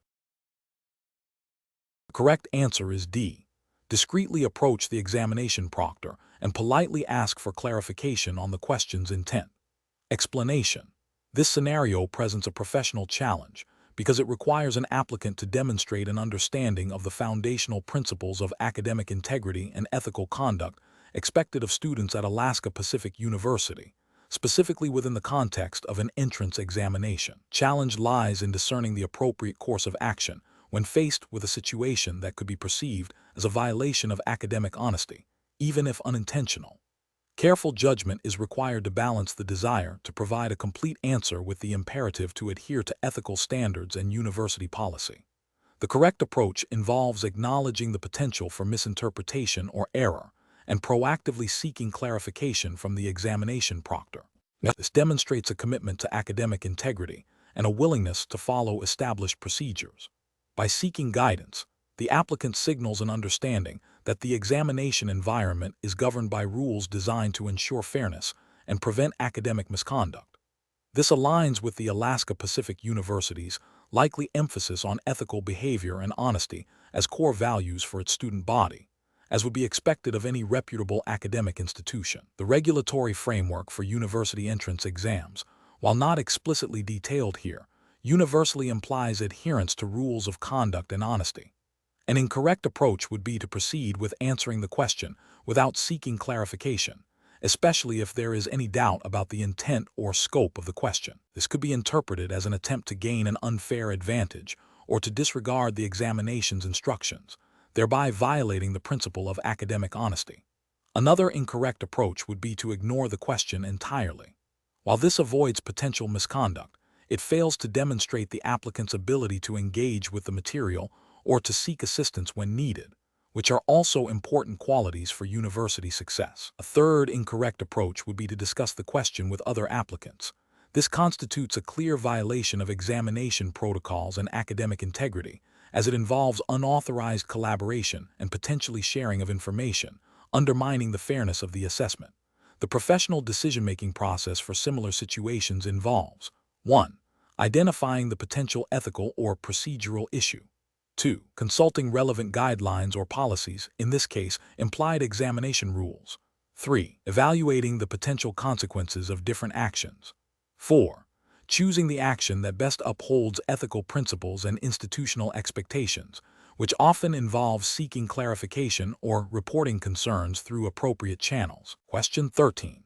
The correct answer is D. Discreetly approach the examination proctor and politely ask for clarification on the question's intent. Explanation. This scenario presents a professional challenge because it requires an applicant to demonstrate an understanding of the foundational principles of academic integrity and ethical conduct expected of students at Alaska Pacific University, specifically within the context of an entrance examination. Challenge lies in discerning the appropriate course of action when faced with a situation that could be perceived as a violation of academic honesty, even if unintentional. Careful judgment is required to balance the desire to provide a complete answer with the imperative to adhere to ethical standards and university policy. The correct approach involves acknowledging the potential for misinterpretation or error and proactively seeking clarification from the examination proctor. This demonstrates a commitment to academic integrity and a willingness to follow established procedures. By seeking guidance, the applicant signals an understanding that the examination environment is governed by rules designed to ensure fairness and prevent academic misconduct. This aligns with the Alaska Pacific University's likely emphasis on ethical behavior and honesty as core values for its student body, as would be expected of any reputable academic institution. The regulatory framework for university entrance exams, while not explicitly detailed here, universally implies adherence to rules of conduct and honesty. An incorrect approach would be to proceed with answering the question without seeking clarification, especially if there is any doubt about the intent or scope of the question. This could be interpreted as an attempt to gain an unfair advantage or to disregard the examination's instructions, thereby violating the principle of academic honesty. Another incorrect approach would be to ignore the question entirely. While this avoids potential misconduct, it fails to demonstrate the applicant's ability to engage with the material or to seek assistance when needed, which are also important qualities for university success. A third incorrect approach would be to discuss the question with other applicants. This constitutes a clear violation of examination protocols and academic integrity, as it involves unauthorized collaboration and potentially sharing of information, undermining the fairness of the assessment. The professional decision-making process for similar situations involves 1. Identifying the potential ethical or procedural issue. 2. Consulting relevant guidelines or policies, in this case, implied examination rules. 3. Evaluating the potential consequences of different actions. 4. Choosing the action that best upholds ethical principles and institutional expectations, which often involves seeking clarification or reporting concerns through appropriate channels. Question 13.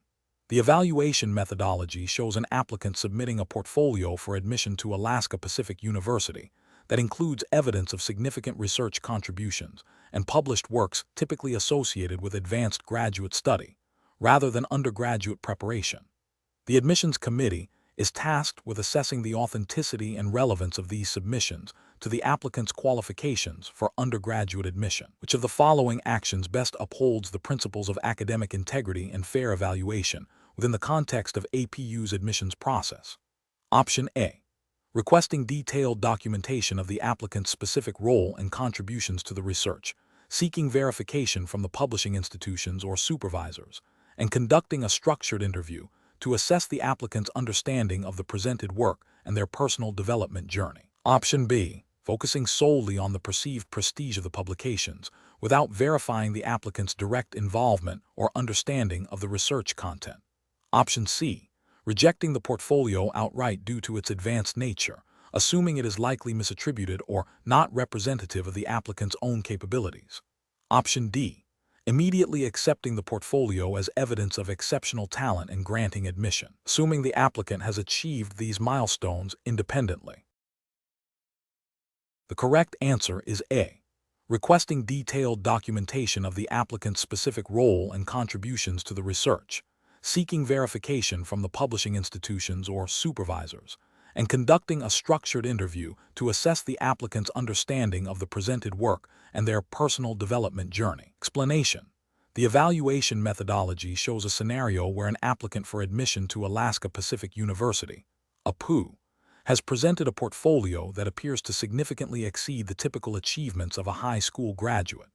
The evaluation methodology shows an applicant submitting a portfolio for admission to Alaska Pacific University that includes evidence of significant research contributions and published works typically associated with advanced graduate study, rather than undergraduate preparation. The admissions committee is tasked with assessing the authenticity and relevance of these submissions to the applicant's qualifications for undergraduate admission. Which of the following actions best upholds the principles of academic integrity and fair evaluation within the context of APU's admissions process? Option A. Requesting detailed documentation of the applicant's specific role and contributions to the research, seeking verification from the publishing institutions or supervisors, and conducting a structured interview to assess the applicant's understanding of the presented work and their personal development journey. Option B. Focusing solely on the perceived prestige of the publications without verifying the applicant's direct involvement or understanding of the research content. Option C. Rejecting the portfolio outright due to its advanced nature, assuming it is likely misattributed or not representative of the applicant's own capabilities. Option D. Immediately accepting the portfolio as evidence of exceptional talent and granting admission, assuming the applicant has achieved these milestones independently. The correct answer is A. Requesting detailed documentation of the applicant's specific role and contributions to the research, seeking verification from the publishing institutions or supervisors, and conducting a structured interview to assess the applicant's understanding of the presented work and their personal development journey. Explanation: the evaluation methodology shows a scenario where an applicant for admission to Alaska Pacific University, APU, has presented a portfolio that appears to significantly exceed the typical achievements of a high school graduate.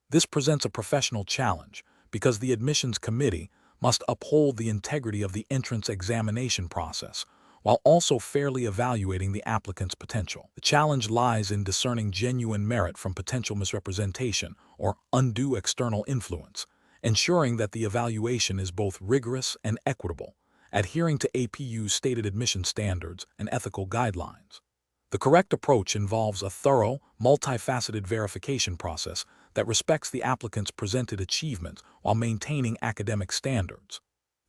This presents a professional challenge because the admissions committee must uphold the integrity of the entrance examination process while also fairly evaluating the applicant's potential. The challenge lies in discerning genuine merit from potential misrepresentation or undue external influence, ensuring that the evaluation is both rigorous and equitable, adhering to APU's stated admission standards and ethical guidelines. The correct approach involves a thorough, multifaceted verification process that respects the applicant's presented achievements while maintaining academic standards.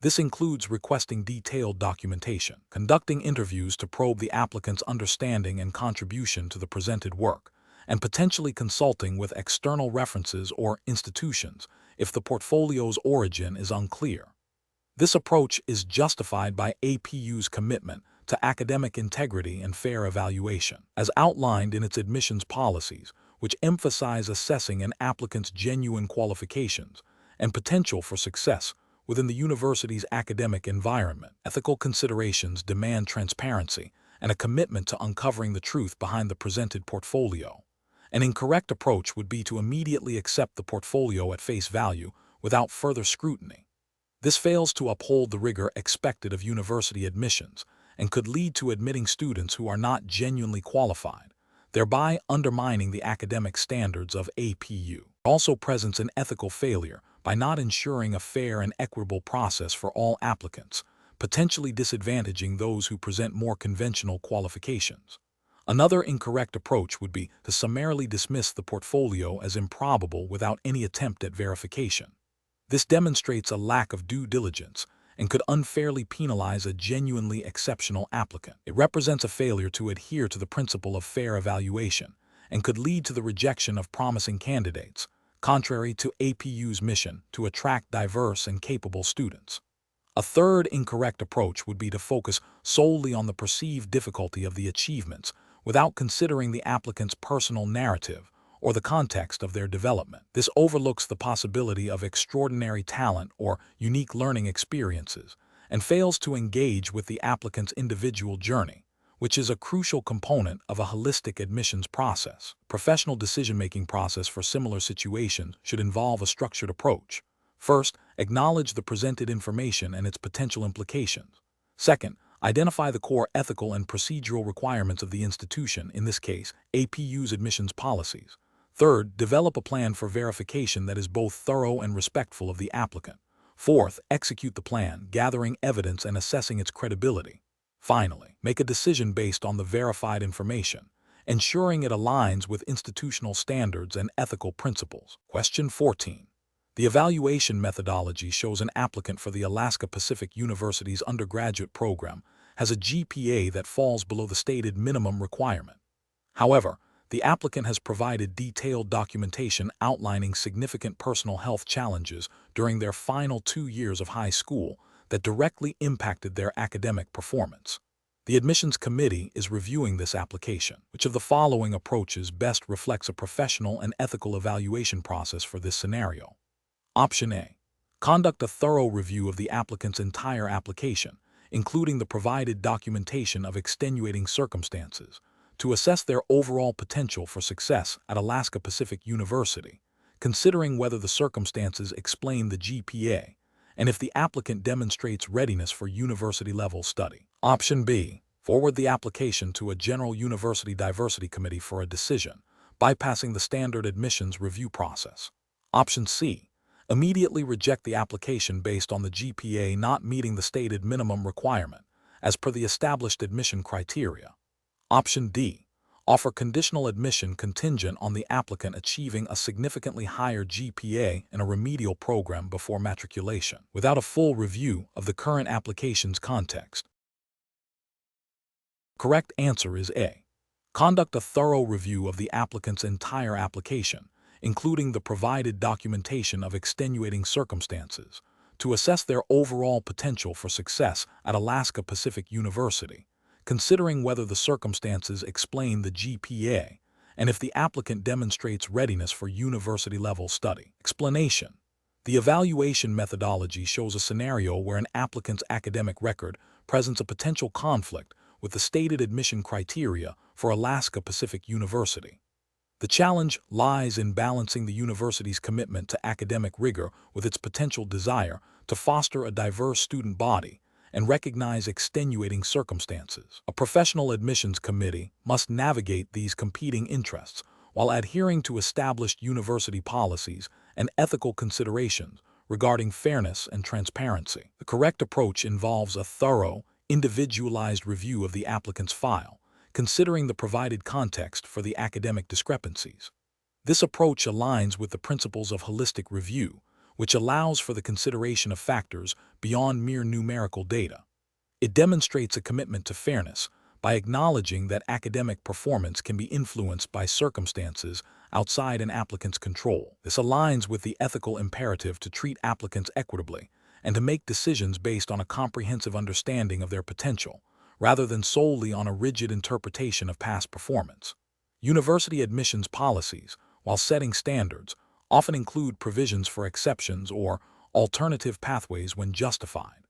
This includes requesting detailed documentation, conducting interviews to probe the applicant's understanding and contribution to the presented work, and potentially consulting with external references or institutions if the portfolio's origin is unclear. This approach is justified by APU's commitment to academic integrity and fair evaluation, as outlined in its admissions policies, which emphasize assessing an applicant's genuine qualifications and potential for success within the university's academic environment. Ethical considerations demand transparency and a commitment to uncovering the truth behind the presented portfolio. An incorrect approach would be to immediately accept the portfolio at face value without further scrutiny. This fails to uphold the rigor expected of university admissions and could lead to admitting students who are not genuinely qualified, thereby undermining the academic standards of APU. Also presents an ethical failure by not ensuring a fair and equitable process for all applicants, potentially disadvantaging those who present more conventional qualifications. Another incorrect approach would be to summarily dismiss the portfolio as improbable without any attempt at verification. This demonstrates a lack of due diligence and could unfairly penalize a genuinely exceptional applicant. It represents a failure to adhere to the principle of fair evaluation and could lead to the rejection of promising candidates, contrary to APU's mission to attract diverse and capable students. A third incorrect approach would be to focus solely on the perceived difficulty of the achievements without considering the applicant's personal narrative or the context of their development. This overlooks the possibility of extraordinary talent or unique learning experiences and fails to engage with the applicant's individual journey, which is a crucial component of a holistic admissions process. Professional decision-making process for similar situations should involve a structured approach. First, acknowledge the presented information and its potential implications. Second, identify the core ethical and procedural requirements of the institution, in this case, APU's admissions policies. Third, develop a plan for verification that is both thorough and respectful of the applicant. Fourth, execute the plan, gathering evidence and assessing its credibility. Finally, make a decision based on the verified information, ensuring it aligns with institutional standards and ethical principles. Question 14. The evaluation methodology shows an applicant for the Alaska Pacific University's undergraduate program has a GPA that falls below the stated minimum requirement. However, the applicant has provided detailed documentation outlining significant personal health challenges during their final 2 years of high school that directly impacted their academic performance. The admissions committee is reviewing this application. Which of the following approaches best reflects a professional and ethical evaluation process for this scenario? Option A. Conduct a thorough review of the applicant's entire application, including the provided documentation of extenuating circumstances, to assess their overall potential for success at Alaska Pacific University, considering whether the circumstances explain the GPA and if the applicant demonstrates readiness for university-level study. Option B. Forward the application to a general university diversity committee for a decision, bypassing the standard admissions review process. Option C. Immediately reject the application based on the GPA not meeting the stated minimum requirement, as per the established admission criteria. Option D. Offer conditional admission contingent on the applicant achieving a significantly higher GPA in a remedial program before matriculation, without a full review of the current application's context. Correct answer is A. Conduct a thorough review of the applicant's entire application, including the provided documentation of extenuating circumstances, to assess their overall potential for success at Alaska Pacific University, considering whether the circumstances explain the GPA and if the applicant demonstrates readiness for university-level study. Explanation. The evaluation methodology shows a scenario where an applicant's academic record presents a potential conflict with the stated admission criteria for Alaska Pacific University. The challenge lies in balancing the university's commitment to academic rigor with its potential desire to foster a diverse student body and recognize extenuating circumstances. A professional admissions committee must navigate these competing interests while adhering to established university policies and ethical considerations regarding fairness and transparency. The correct approach involves a thorough, individualized review of the applicant's file, considering the provided context for the academic discrepancies. This approach aligns with the principles of holistic review, which allows for the consideration of factors beyond mere numerical data. It demonstrates a commitment to fairness by acknowledging that academic performance can be influenced by circumstances outside an applicant's control. This aligns with the ethical imperative to treat applicants equitably and to make decisions based on a comprehensive understanding of their potential, rather than solely on a rigid interpretation of past performance. University admissions policies, while setting standards, often include provisions for exceptions or alternative pathways when justified.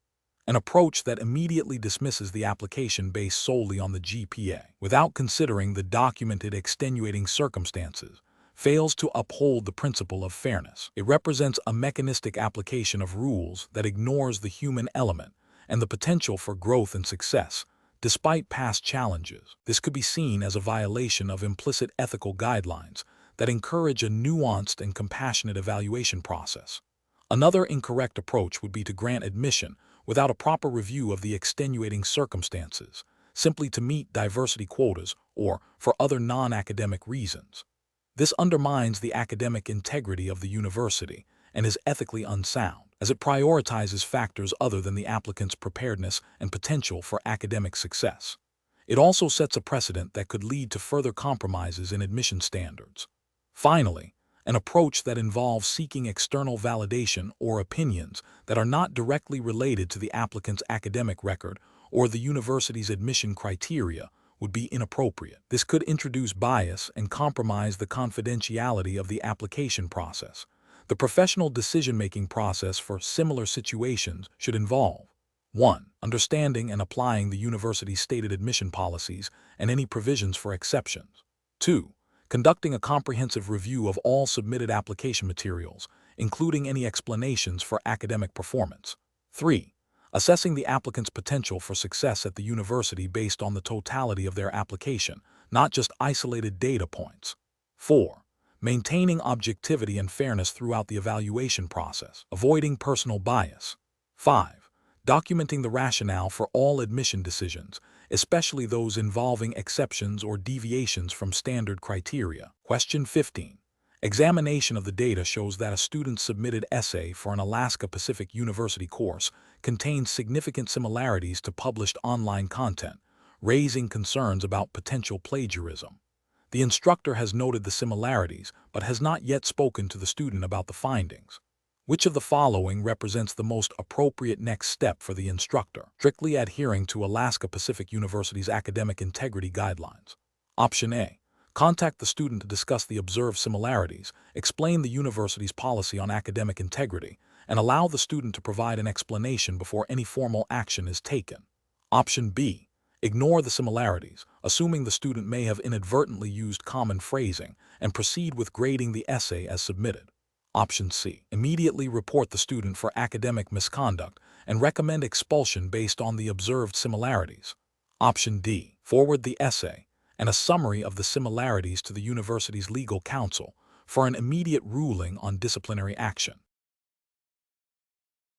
An approach that immediately dismisses the application based solely on the GPA, without considering the documented extenuating circumstances, fails to uphold the principle of fairness. It represents a mechanistic application of rules that ignores the human element and the potential for growth and success, despite past challenges. This could be seen as a violation of implicit ethical guidelines that encourage a nuanced and compassionate evaluation process. Another incorrect approach would be to grant admission without a proper review of the extenuating circumstances, simply to meet diversity quotas or for other non-academic reasons. This undermines the academic integrity of the university and is ethically unsound, as it prioritizes factors other than the applicant's preparedness and potential for academic success. It also sets a precedent that could lead to further compromises in admission standards. Finally, an approach that involves seeking external validation or opinions that are not directly related to the applicant's academic record or the university's admission criteria would be inappropriate. This could introduce bias and compromise the confidentiality of the application process. The professional decision-making process for similar situations should involve 1. Understanding and applying the university's stated admission policies and any provisions for exceptions. 2. Conducting a comprehensive review of all submitted application materials, including any explanations for academic performance. 3. Assessing the applicant's potential for success at the university based on the totality of their application, not just isolated data points. 4. Maintaining objectivity and fairness throughout the evaluation process, avoiding personal bias. 5. Documenting the rationale for all admission decisions, especially those involving exceptions or deviations from standard criteria. Question 15. Examination of the data shows that a student's submitted essay for an Alaska Pacific University course contains significant similarities to published online content, raising concerns about potential plagiarism. The instructor has noted the similarities, but has not yet spoken to the student about the findings. Which of the following represents the most appropriate next step for the instructor? Strictly adhering to Alaska Pacific University's academic integrity guidelines. Option A. Contact the student to discuss the observed similarities, explain the university's policy on academic integrity, and allow the student to provide an explanation before any formal action is taken. Option B. Ignore the similarities, assuming the student may have inadvertently used common phrasing, and proceed with grading the essay as submitted. Option C. Immediately report the student for academic misconduct and recommend expulsion based on the observed similarities. Option D. Forward the essay and a summary of the similarities to the university's legal counsel for an immediate ruling on disciplinary action.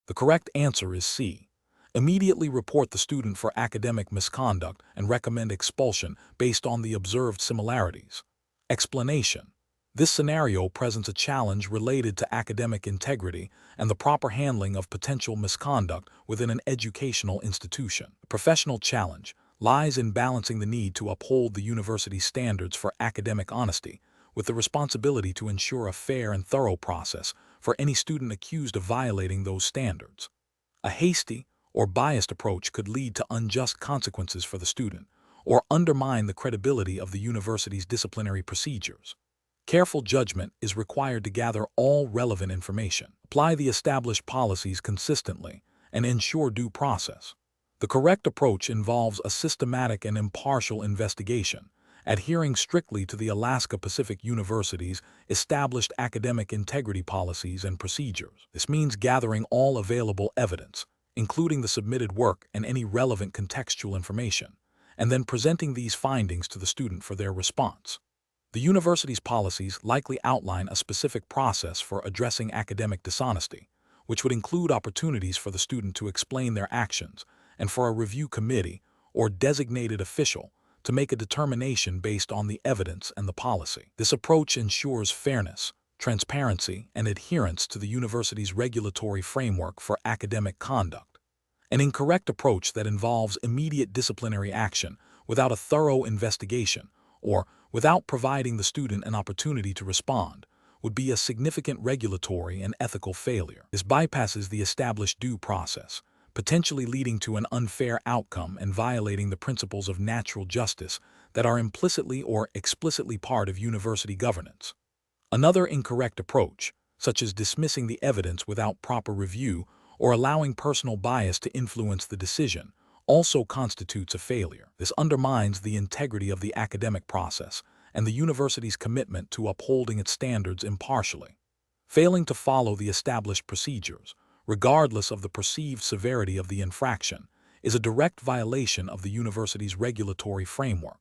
The correct answer is C. Immediately report the student for academic misconduct and recommend expulsion based on the observed similarities. Explanation. This scenario presents a challenge related to academic integrity and the proper handling of potential misconduct within an educational institution. The professional challenge lies in balancing the need to uphold the university's standards for academic honesty with the responsibility to ensure a fair and thorough process for any student accused of violating those standards. A hasty or biased approach could lead to unjust consequences for the student or undermine the credibility of the university's disciplinary procedures. Careful judgment is required to gather all relevant information, apply the established policies consistently, and ensure due process. The correct approach involves a systematic and impartial investigation, adhering strictly to the Alaska Pacific University's established academic integrity policies and procedures. This means gathering all available evidence, including the submitted work and any relevant contextual information, and then presenting these findings to the student for their response. The university's policies likely outline a specific process for addressing academic dishonesty, which would include opportunities for the student to explain their actions and for a review committee or designated official to make a determination based on the evidence and the policy. This approach ensures fairness, transparency, and adherence to the university's regulatory framework for academic conduct. An incorrect approach that involves immediate disciplinary action without a thorough investigation or without providing the student an opportunity to respond would be a significant regulatory and ethical failure. This bypasses the established due process, potentially leading to an unfair outcome and violating the principles of natural justice that are implicitly or explicitly part of university governance. Another incorrect approach, such as dismissing the evidence without proper review or allowing personal bias to influence the decision, also constitutes a failure. This undermines the integrity of the academic process and the university's commitment to upholding its standards impartially. Failing to follow the established procedures, regardless of the perceived severity of the infraction, is a direct violation of the university's regulatory framework.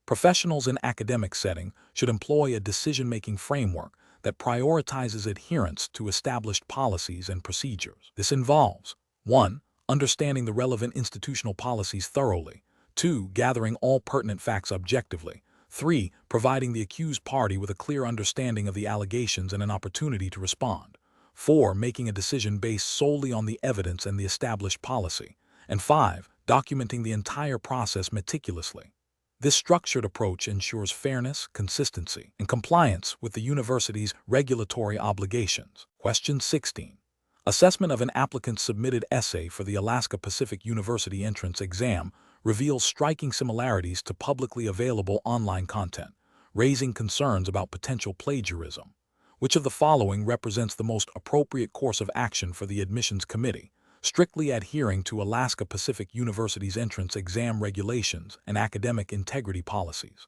Professionals in academic setting should employ a decision-making framework that prioritizes adherence to established policies and procedures. This involves 1. Understanding the relevant institutional policies thoroughly, 2. Gathering all pertinent facts objectively, 3. Providing the accused party with a clear understanding of the allegations and an opportunity to respond, 4. Making a decision based solely on the evidence and the established policy, and 5. Documenting the entire process meticulously. This structured approach ensures fairness, consistency, and compliance with the university's regulatory obligations. Question 16. Assessment of an applicant's submitted essay for the Alaska Pacific University entrance exam reveals striking similarities to publicly available online content, raising concerns about potential plagiarism. Which of the following represents the most appropriate course of action for the admissions committee, strictly adhering to Alaska Pacific University's entrance exam regulations and academic integrity policies?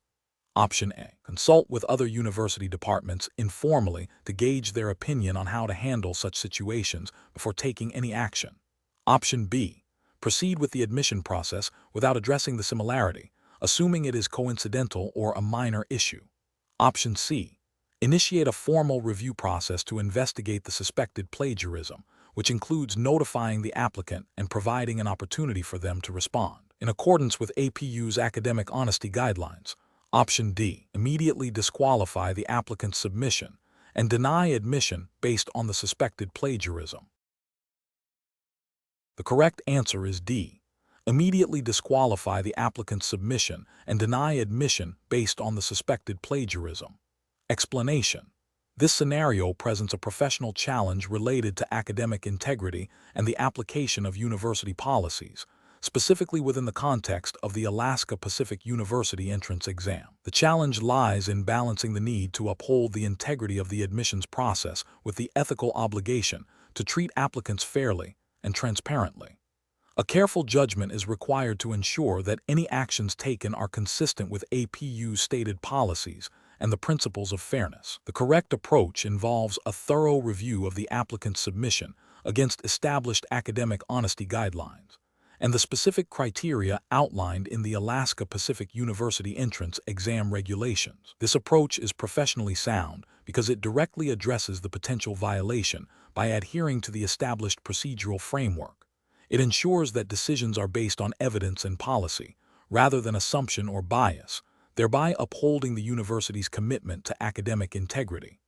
Option A. Consult with other university departments informally to gauge their opinion on how to handle such situations before taking any action. Option B. Proceed with the admission process without addressing the similarity, assuming it is coincidental or a minor issue. Option C. Initiate a formal review process to investigate the suspected plagiarism, which includes notifying the applicant and providing an opportunity for them to respond, in accordance with APU's academic honesty guidelines. Option D. Immediately disqualify the applicant's submission and deny admission based on the suspected plagiarism. The correct answer is D. Immediately disqualify the applicant's submission and deny admission based on the suspected plagiarism. Explanation. This scenario presents a professional challenge related to academic integrity and the application of university policies, specifically within the context of the Alaska Pacific University entrance exam. The challenge lies in balancing the need to uphold the integrity of the admissions process with the ethical obligation to treat applicants fairly and transparently. A careful judgment is required to ensure that any actions taken are consistent with APU's stated policies and the principles of fairness. The correct approach involves a thorough review of the applicant's submission against established academic honesty guidelines and the specific criteria outlined in the Alaska Pacific University entrance exam regulations. This approach is professionally sound because it directly addresses the potential violation by adhering to the established procedural framework. It ensures that decisions are based on evidence and policy, rather than assumption or bias, thereby upholding the university's commitment to academic integrity.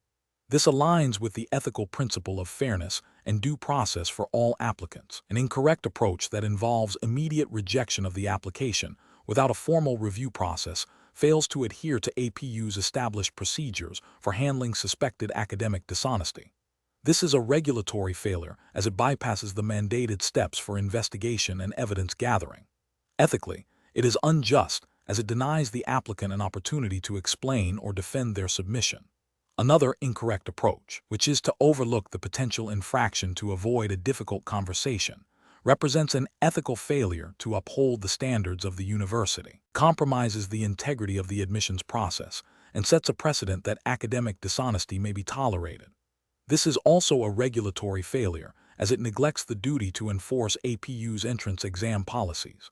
This aligns with the ethical principle of fairness and due process for all applicants. An incorrect approach that involves immediate rejection of the application without a formal review process fails to adhere to APU's established procedures for handling suspected academic dishonesty. This is a regulatory failure as it bypasses the mandated steps for investigation and evidence gathering. Ethically, it is unjust as it denies the applicant an opportunity to explain or defend their submission. Another incorrect approach, which is to overlook the potential infraction to avoid a difficult conversation, represents an ethical failure to uphold the standards of the university, compromises the integrity of the admissions process, and sets a precedent that academic dishonesty may be tolerated. This is also a regulatory failure as it neglects the duty to enforce APU's entrance exam policies.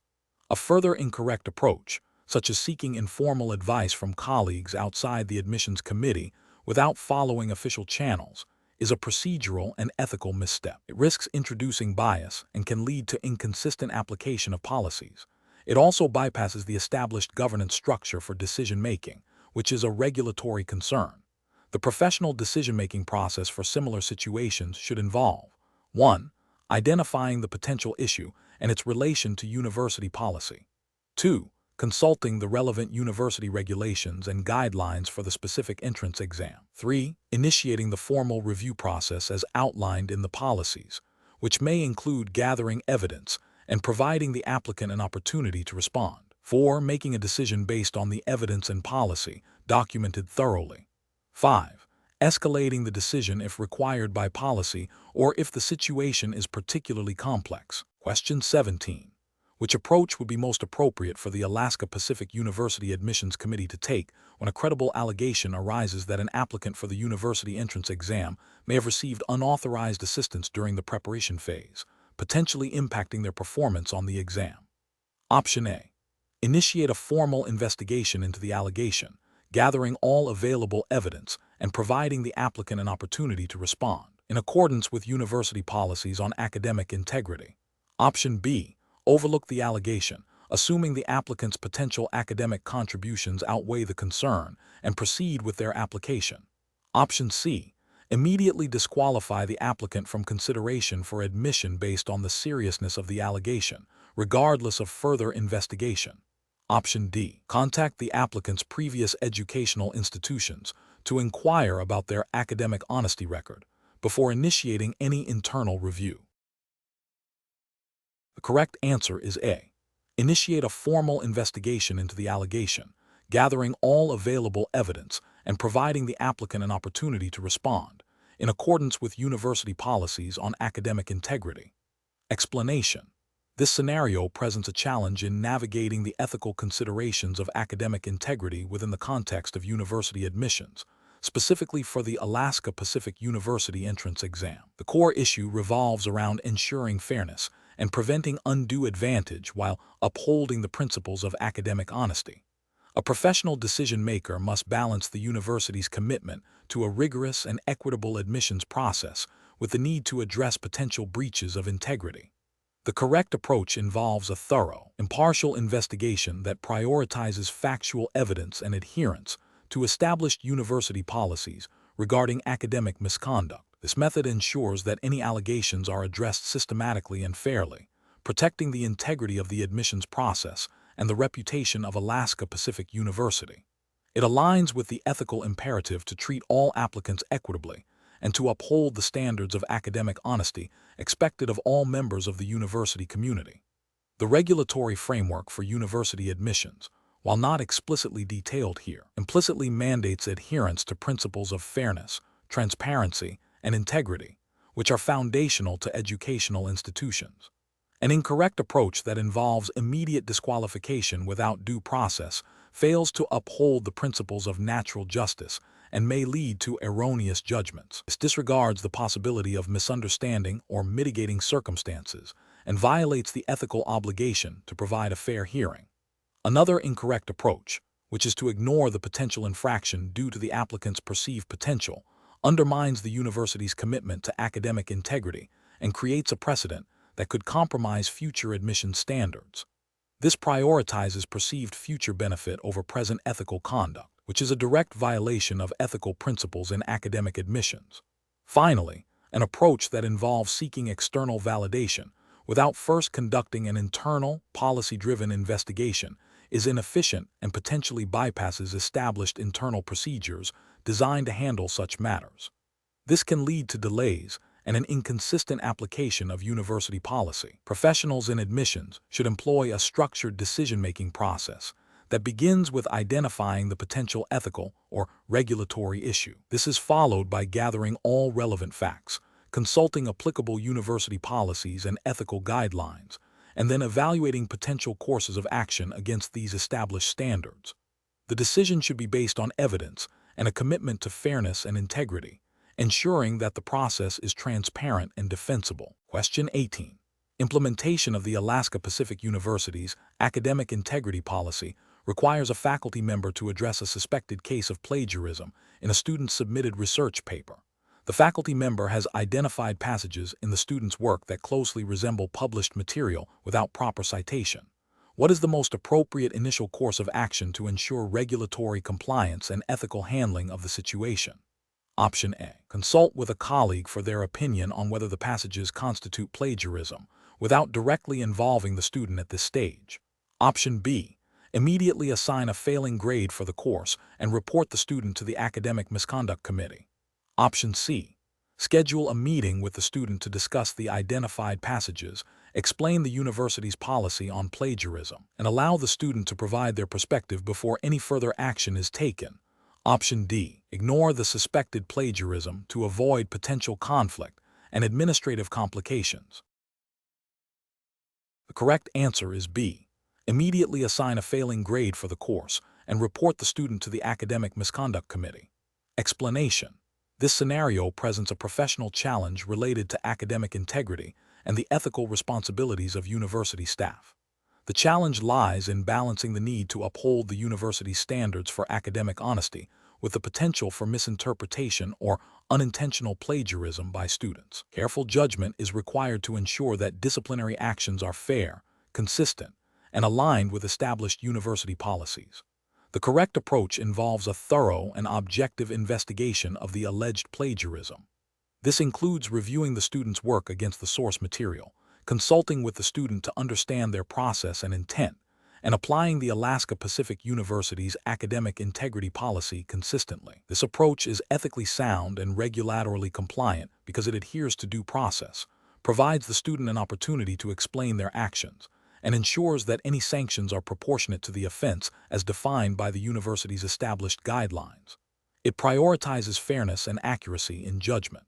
A further incorrect approach, such as seeking informal advice from colleagues outside the admissions committee without following official channels, is a procedural and ethical misstep. It risks introducing bias and can lead to inconsistent application of policies. It also bypasses the established governance structure for decision-making, which is a regulatory concern. The professional decision-making process for similar situations should involve 1. Identifying the potential issue and its relation to university policy. 2. Consulting the relevant university regulations and guidelines for the specific entrance exam. 3. Initiating the formal review process as outlined in the policies, which may include gathering evidence and providing the applicant an opportunity to respond. 4. Making a decision based on the evidence and policy, documented thoroughly. 5. Escalating the decision if required by policy or if the situation is particularly complex. Question 17. Which approach would be most appropriate for the Alaska Pacific University Admissions Committee to take when a credible allegation arises that an applicant for the university entrance exam may have received unauthorized assistance during the preparation phase, potentially impacting their performance on the exam. Option A. Initiate a formal investigation into the allegation, gathering all available evidence and providing the applicant an opportunity to respond, in accordance with university policies on academic integrity. Option B. Overlook the allegation, assuming the applicant's potential academic contributions outweigh the concern, and proceed with their application. Option C. Immediately disqualify the applicant from consideration for admission based on the seriousness of the allegation, regardless of further investigation. Option D. Contact the applicant's previous educational institutions to inquire about their academic honesty record before initiating any internal review. The correct answer is A. Initiate a formal investigation into the allegation, gathering all available evidence and providing the applicant an opportunity to respond, in accordance with university policies on academic integrity. Explanation. This scenario presents a challenge in navigating the ethical considerations of academic integrity within the context of university admissions, specifically for the Alaska Pacific University entrance exam. The core issue revolves around ensuring fairness and preventing undue advantage while upholding the principles of academic honesty. A professional decision-maker must balance the university's commitment to a rigorous and equitable admissions process with the need to address potential breaches of integrity. The correct approach involves a thorough, impartial investigation that prioritizes factual evidence and adherence to established university policies regarding academic misconduct. This method ensures that any allegations are addressed systematically and fairly, protecting the integrity of the admissions process and the reputation of Alaska Pacific University. It aligns with the ethical imperative to treat all applicants equitably and to uphold the standards of academic honesty expected of all members of the university community. The regulatory framework for university admissions, while not explicitly detailed here, implicitly mandates adherence to principles of fairness, transparency, and integrity, which are foundational to educational institutions. An incorrect approach that involves immediate disqualification without due process fails to uphold the principles of natural justice and may lead to erroneous judgments. This disregards the possibility of misunderstanding or mitigating circumstances and violates the ethical obligation to provide a fair hearing. Another incorrect approach, which is to ignore the potential infraction due to the applicant's perceived potential, undermines the university's commitment to academic integrity and creates a precedent that could compromise future admission standards. This prioritizes perceived future benefit over present ethical conduct, which is a direct violation of ethical principles in academic admissions. Finally, an approach that involves seeking external validation without first conducting an internal, policy-driven investigation is inefficient and potentially bypasses established internal procedures designed to handle such matters. This can lead to delays and an inconsistent application of university policy. Professionals in admissions should employ a structured decision-making process that begins with identifying the potential ethical or regulatory issue. This is followed by gathering all relevant facts, consulting applicable university policies and ethical guidelines, and then evaluating potential courses of action against these established standards. The decision should be based on evidence and a commitment to fairness and integrity, ensuring that the process is transparent and defensible. Question 18. Implementation of the Alaska Pacific University's academic integrity policy requires a faculty member to address a suspected case of plagiarism in a student's submitted research paper. The faculty member has identified passages in the student's work that closely resemble published material without proper citation. What is the most appropriate initial course of action to ensure regulatory compliance and ethical handling of the situation? Option A. Consult with a colleague for their opinion on whether the passages constitute plagiarism, without directly involving the student at this stage. Option B. Immediately assign a failing grade for the course and report the student to the Academic Misconduct Committee. Option C. Schedule a meeting with the student to discuss the identified passages, explain the university's policy on plagiarism, and allow the student to provide their perspective before any further action is taken. Option D. Ignore the suspected plagiarism to avoid potential conflict and administrative complications. The correct answer is B. Immediately assign a failing grade for the course and report the student to the Academic Misconduct Committee. Explanation. This scenario presents a professional challenge related to academic integrity and the ethical responsibilities of university staff. The challenge lies in balancing the need to uphold the university's standards for academic honesty with the potential for misinterpretation or unintentional plagiarism by students. Careful judgment is required to ensure that disciplinary actions are fair, consistent, and aligned with established university policies. The correct approach involves a thorough and objective investigation of the alleged plagiarism. This includes reviewing the student's work against the source material, consulting with the student to understand their process and intent, and applying the Alaska Pacific University's academic integrity policy consistently. This approach is ethically sound and regulatorily compliant because it adheres to due process, provides the student an opportunity to explain their actions, and ensures that any sanctions are proportionate to the offense as defined by the university's established guidelines. It prioritizes fairness and accuracy in judgment.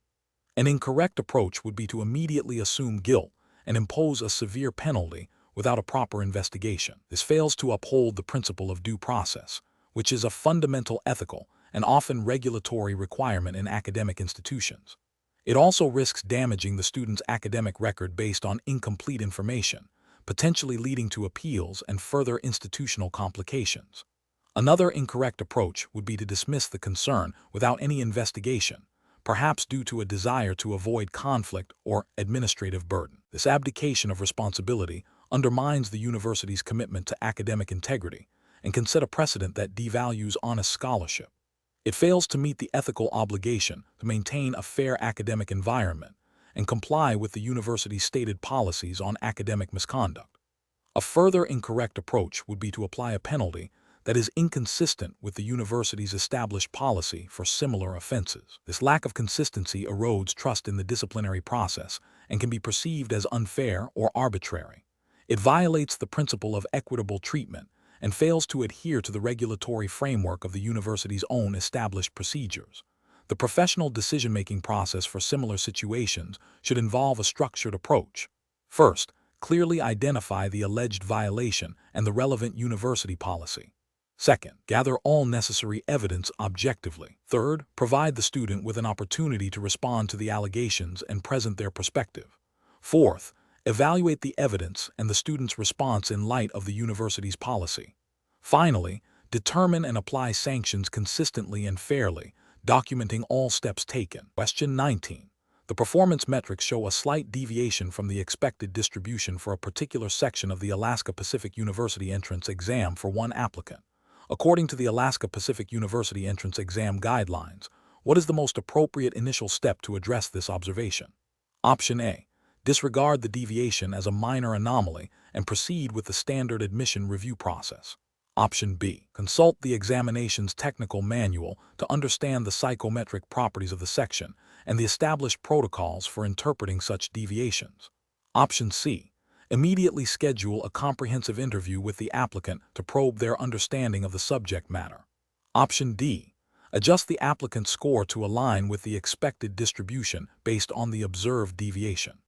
An incorrect approach would be to immediately assume guilt and impose a severe penalty without a proper investigation. This fails to uphold the principle of due process, which is a fundamental ethical and often regulatory requirement in academic institutions. It also risks damaging the student's academic record based on incomplete information, potentially leading to appeals and further institutional complications. Another incorrect approach would be to dismiss the concern without any investigation, perhaps due to a desire to avoid conflict or administrative burden. This abdication of responsibility undermines the university's commitment to academic integrity and can set a precedent that devalues honest scholarship. It fails to meet the ethical obligation to maintain a fair academic environment and comply with the university's stated policies on academic misconduct. A further incorrect approach would be to apply a penalty that is inconsistent with the university's established policy for similar offenses. This lack of consistency erodes trust in the disciplinary process and can be perceived as unfair or arbitrary. It violates the principle of equitable treatment and fails to adhere to the regulatory framework of the university's own established procedures. The professional decision-making process for similar situations should involve a structured approach. First, clearly identify the alleged violation and the relevant university policy. Second, gather all necessary evidence objectively. Third, provide the student with an opportunity to respond to the allegations and present their perspective. Fourth, evaluate the evidence and the student's response in light of the university's policy. Finally, determine and apply sanctions consistently and fairly, documenting all steps taken. Question 19. The performance metrics show a slight deviation from the expected distribution for a particular section of the Alaska Pacific University entrance exam for one applicant. According to the Alaska Pacific University entrance exam guidelines, what is the most appropriate initial step to address this observation? Option A. Disregard the deviation as a minor anomaly and proceed with the standard admission review process. Option B. Consult the examination's technical manual to understand the psychometric properties of the section and the established protocols for interpreting such deviations. Option C. Immediately schedule a comprehensive interview with the applicant to probe their understanding of the subject matter. Option D. Adjust the applicant's score to align with the expected distribution based on the observed deviation.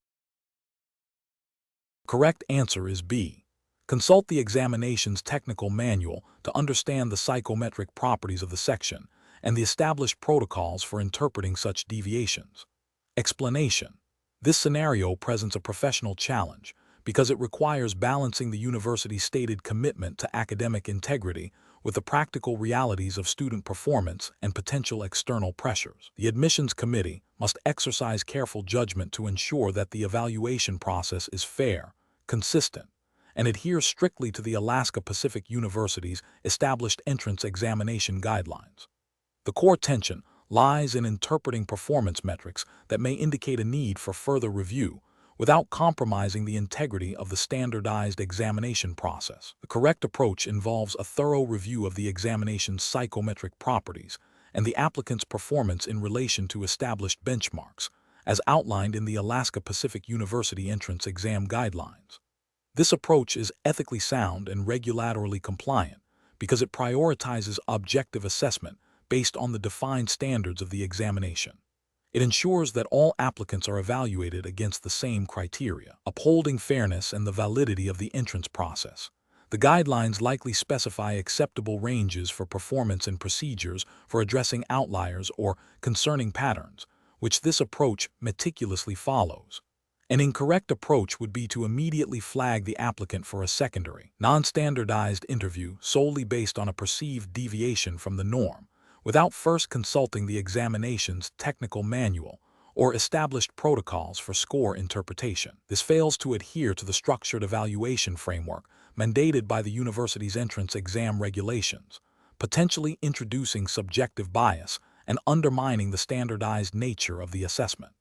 Correct answer is B. Consult the examination's technical manual to understand the psychometric properties of the section and the established protocols for interpreting such deviations. Explanation. This scenario presents a professional challenge because it requires balancing the university's stated commitment to academic integrity with the practical realities of student performance and potential external pressures. The admissions committee must exercise careful judgment to ensure that the evaluation process is fair, consistent, and adheres strictly to the Alaska Pacific University's established entrance examination guidelines. The core tension lies in interpreting performance metrics that may indicate a need for further review without compromising the integrity of the standardized examination process. The correct approach involves a thorough review of the examination's psychometric properties and the applicant's performance in relation to established benchmarks, as outlined in the Alaska Pacific University entrance exam guidelines. This approach is ethically sound and regulatorily compliant because it prioritizes objective assessment based on the defined standards of the examination. It ensures that all applicants are evaluated against the same criteria, upholding fairness and the validity of the entrance process. The guidelines likely specify acceptable ranges for performance and procedures for addressing outliers or concerning patterns, which this approach meticulously follows. An incorrect approach would be to immediately flag the applicant for a secondary, non-standardized interview solely based on a perceived deviation from the norm, without first consulting the examination's technical manual or established protocols for score interpretation. This fails to adhere to the structured evaluation framework mandated by the university's entrance exam regulations, potentially introducing subjective bias and undermining the standardized nature of the assessment.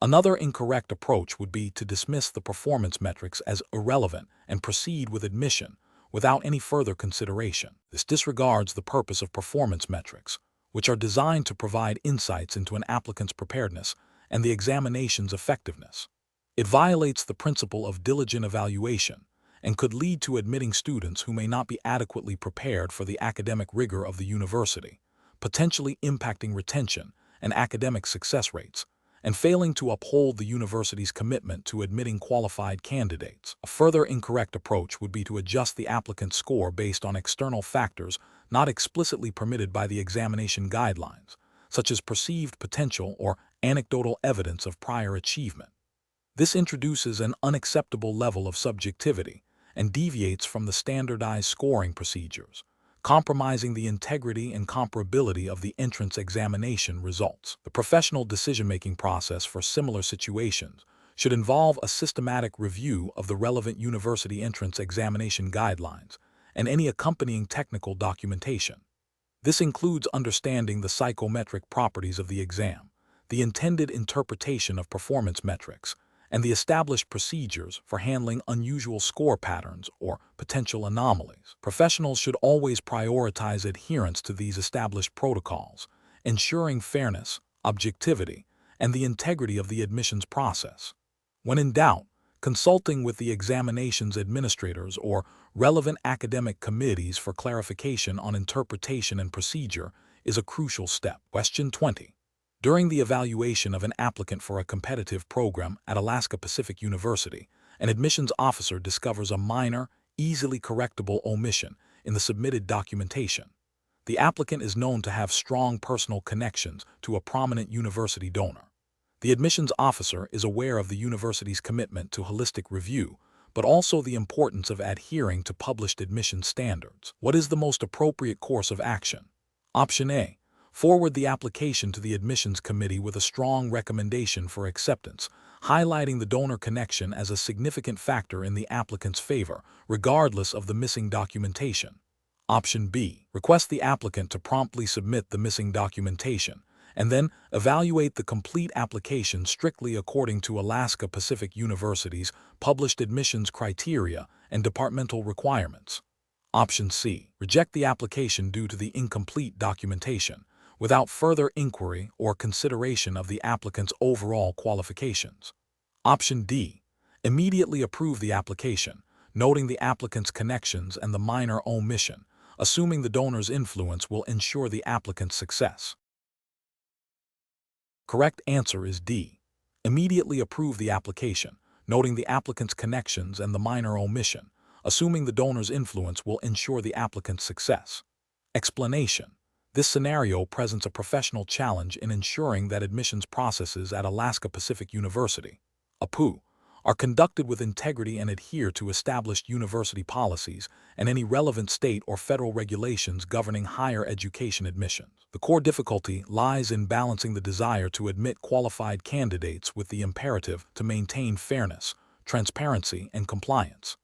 Another incorrect approach would be to dismiss the performance metrics as irrelevant and proceed with admission without any further consideration. This disregards the purpose of performance metrics, which are designed to provide insights into an applicant's preparedness and the examination's effectiveness. It violates the principle of diligent evaluation and could lead to admitting students who may not be adequately prepared for the academic rigor of the university, potentially impacting retention and academic success rates, and failing to uphold the university's commitment to admitting qualified candidates. A further incorrect approach would be to adjust the applicant's score based on external factors not explicitly permitted by the examination guidelines, such as perceived potential or anecdotal evidence of prior achievement. This introduces an unacceptable level of subjectivity and deviates from the standardized scoring procedures, compromising the integrity and comparability of the entrance examination results. The professional decision-making process for similar situations should involve a systematic review of the relevant university entrance examination guidelines and any accompanying technical documentation. This includes understanding the psychometric properties of the exam, the intended interpretation of performance metrics, and the established procedures for handling unusual score patterns or potential anomalies. Professionals should always prioritize adherence to these established protocols, ensuring fairness, objectivity, and the integrity of the admissions process. When in doubt, consulting with the examination's administrators or relevant academic committees for clarification on interpretation and procedure is a crucial step. Question 20. During the evaluation of an applicant for a competitive program at Alaska Pacific University, an admissions officer discovers a minor, easily correctable omission in the submitted documentation. The applicant is known to have strong personal connections to a prominent university donor. The admissions officer is aware of the university's commitment to holistic review, but also the importance of adhering to published admissions standards. What is the most appropriate course of action? Option A. Forward the application to the admissions committee with a strong recommendation for acceptance, highlighting the donor connection as a significant factor in the applicant's favor, regardless of the missing documentation. Option B. Request the applicant to promptly submit the missing documentation, and then evaluate the complete application strictly according to Alaska Pacific University's published admissions criteria and departmental requirements. Option C. Reject the application due to the incomplete documentation, without further inquiry or consideration of the applicant's overall qualifications. Option D. Immediately approve the application, noting the applicant's connections and the minor omission, assuming the donor's influence will ensure the applicant's success. Correct answer is D. Immediately approve the application, noting the applicant's connections and the minor omission, assuming the donor's influence will ensure the applicant's success. Explanation. This scenario presents a professional challenge in ensuring that admissions processes at Alaska Pacific University, APU, are conducted with integrity and adhere to established university policies and any relevant state or federal regulations governing higher education admissions. The core difficulty lies in balancing the desire to admit qualified candidates with the imperative to maintain fairness, transparency, and compliance.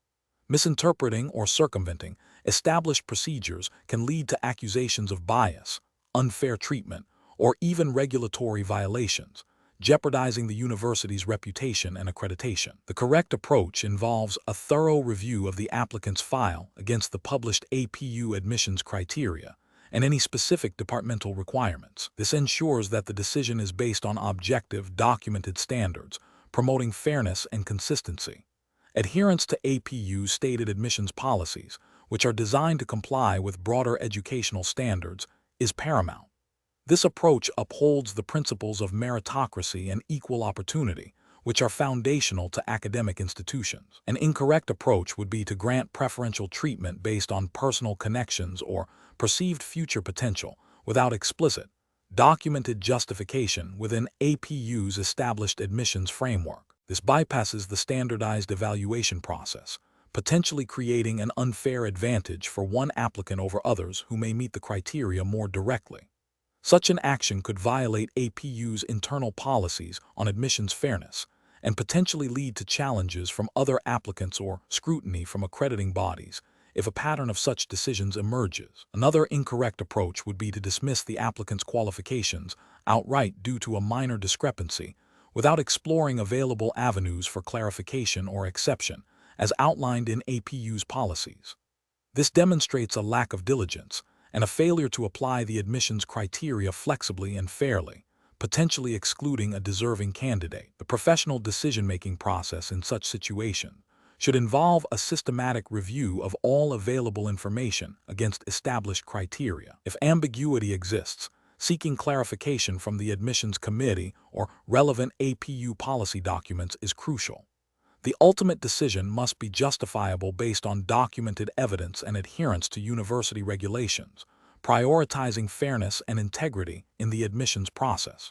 Misinterpreting or circumventing established procedures can lead to accusations of bias, unfair treatment, or even regulatory violations, jeopardizing the university's reputation and accreditation. The correct approach involves a thorough review of the applicant's file against the published APU admissions criteria and any specific departmental requirements. This ensures that the decision is based on objective, documented standards, promoting fairness and consistency. Adherence to APU's stated admissions policies, which are designed to comply with broader educational standards, is paramount. This approach upholds the principles of meritocracy and equal opportunity, which are foundational to academic institutions. An incorrect approach would be to grant preferential treatment based on personal connections or perceived future potential without explicit, documented justification within APU's established admissions framework. This bypasses the standardized evaluation process, potentially creating an unfair advantage for one applicant over others who may meet the criteria more directly. Such an action could violate APU's internal policies on admissions fairness and potentially lead to challenges from other applicants or scrutiny from accrediting bodies if a pattern of such decisions emerges. Another incorrect approach would be to dismiss the applicant's qualifications outright due to a minor discrepancy without exploring available avenues for clarification or exception, as outlined in APU's policies. This demonstrates a lack of diligence and a failure to apply the admissions criteria flexibly and fairly, potentially excluding a deserving candidate. The professional decision-making process in such situation should involve a systematic review of all available information against established criteria. If ambiguity exists, seeking clarification from the admissions committee or relevant APU policy documents is crucial. The ultimate decision must be justifiable based on documented evidence and adherence to university regulations, prioritizing fairness and integrity in the admissions process.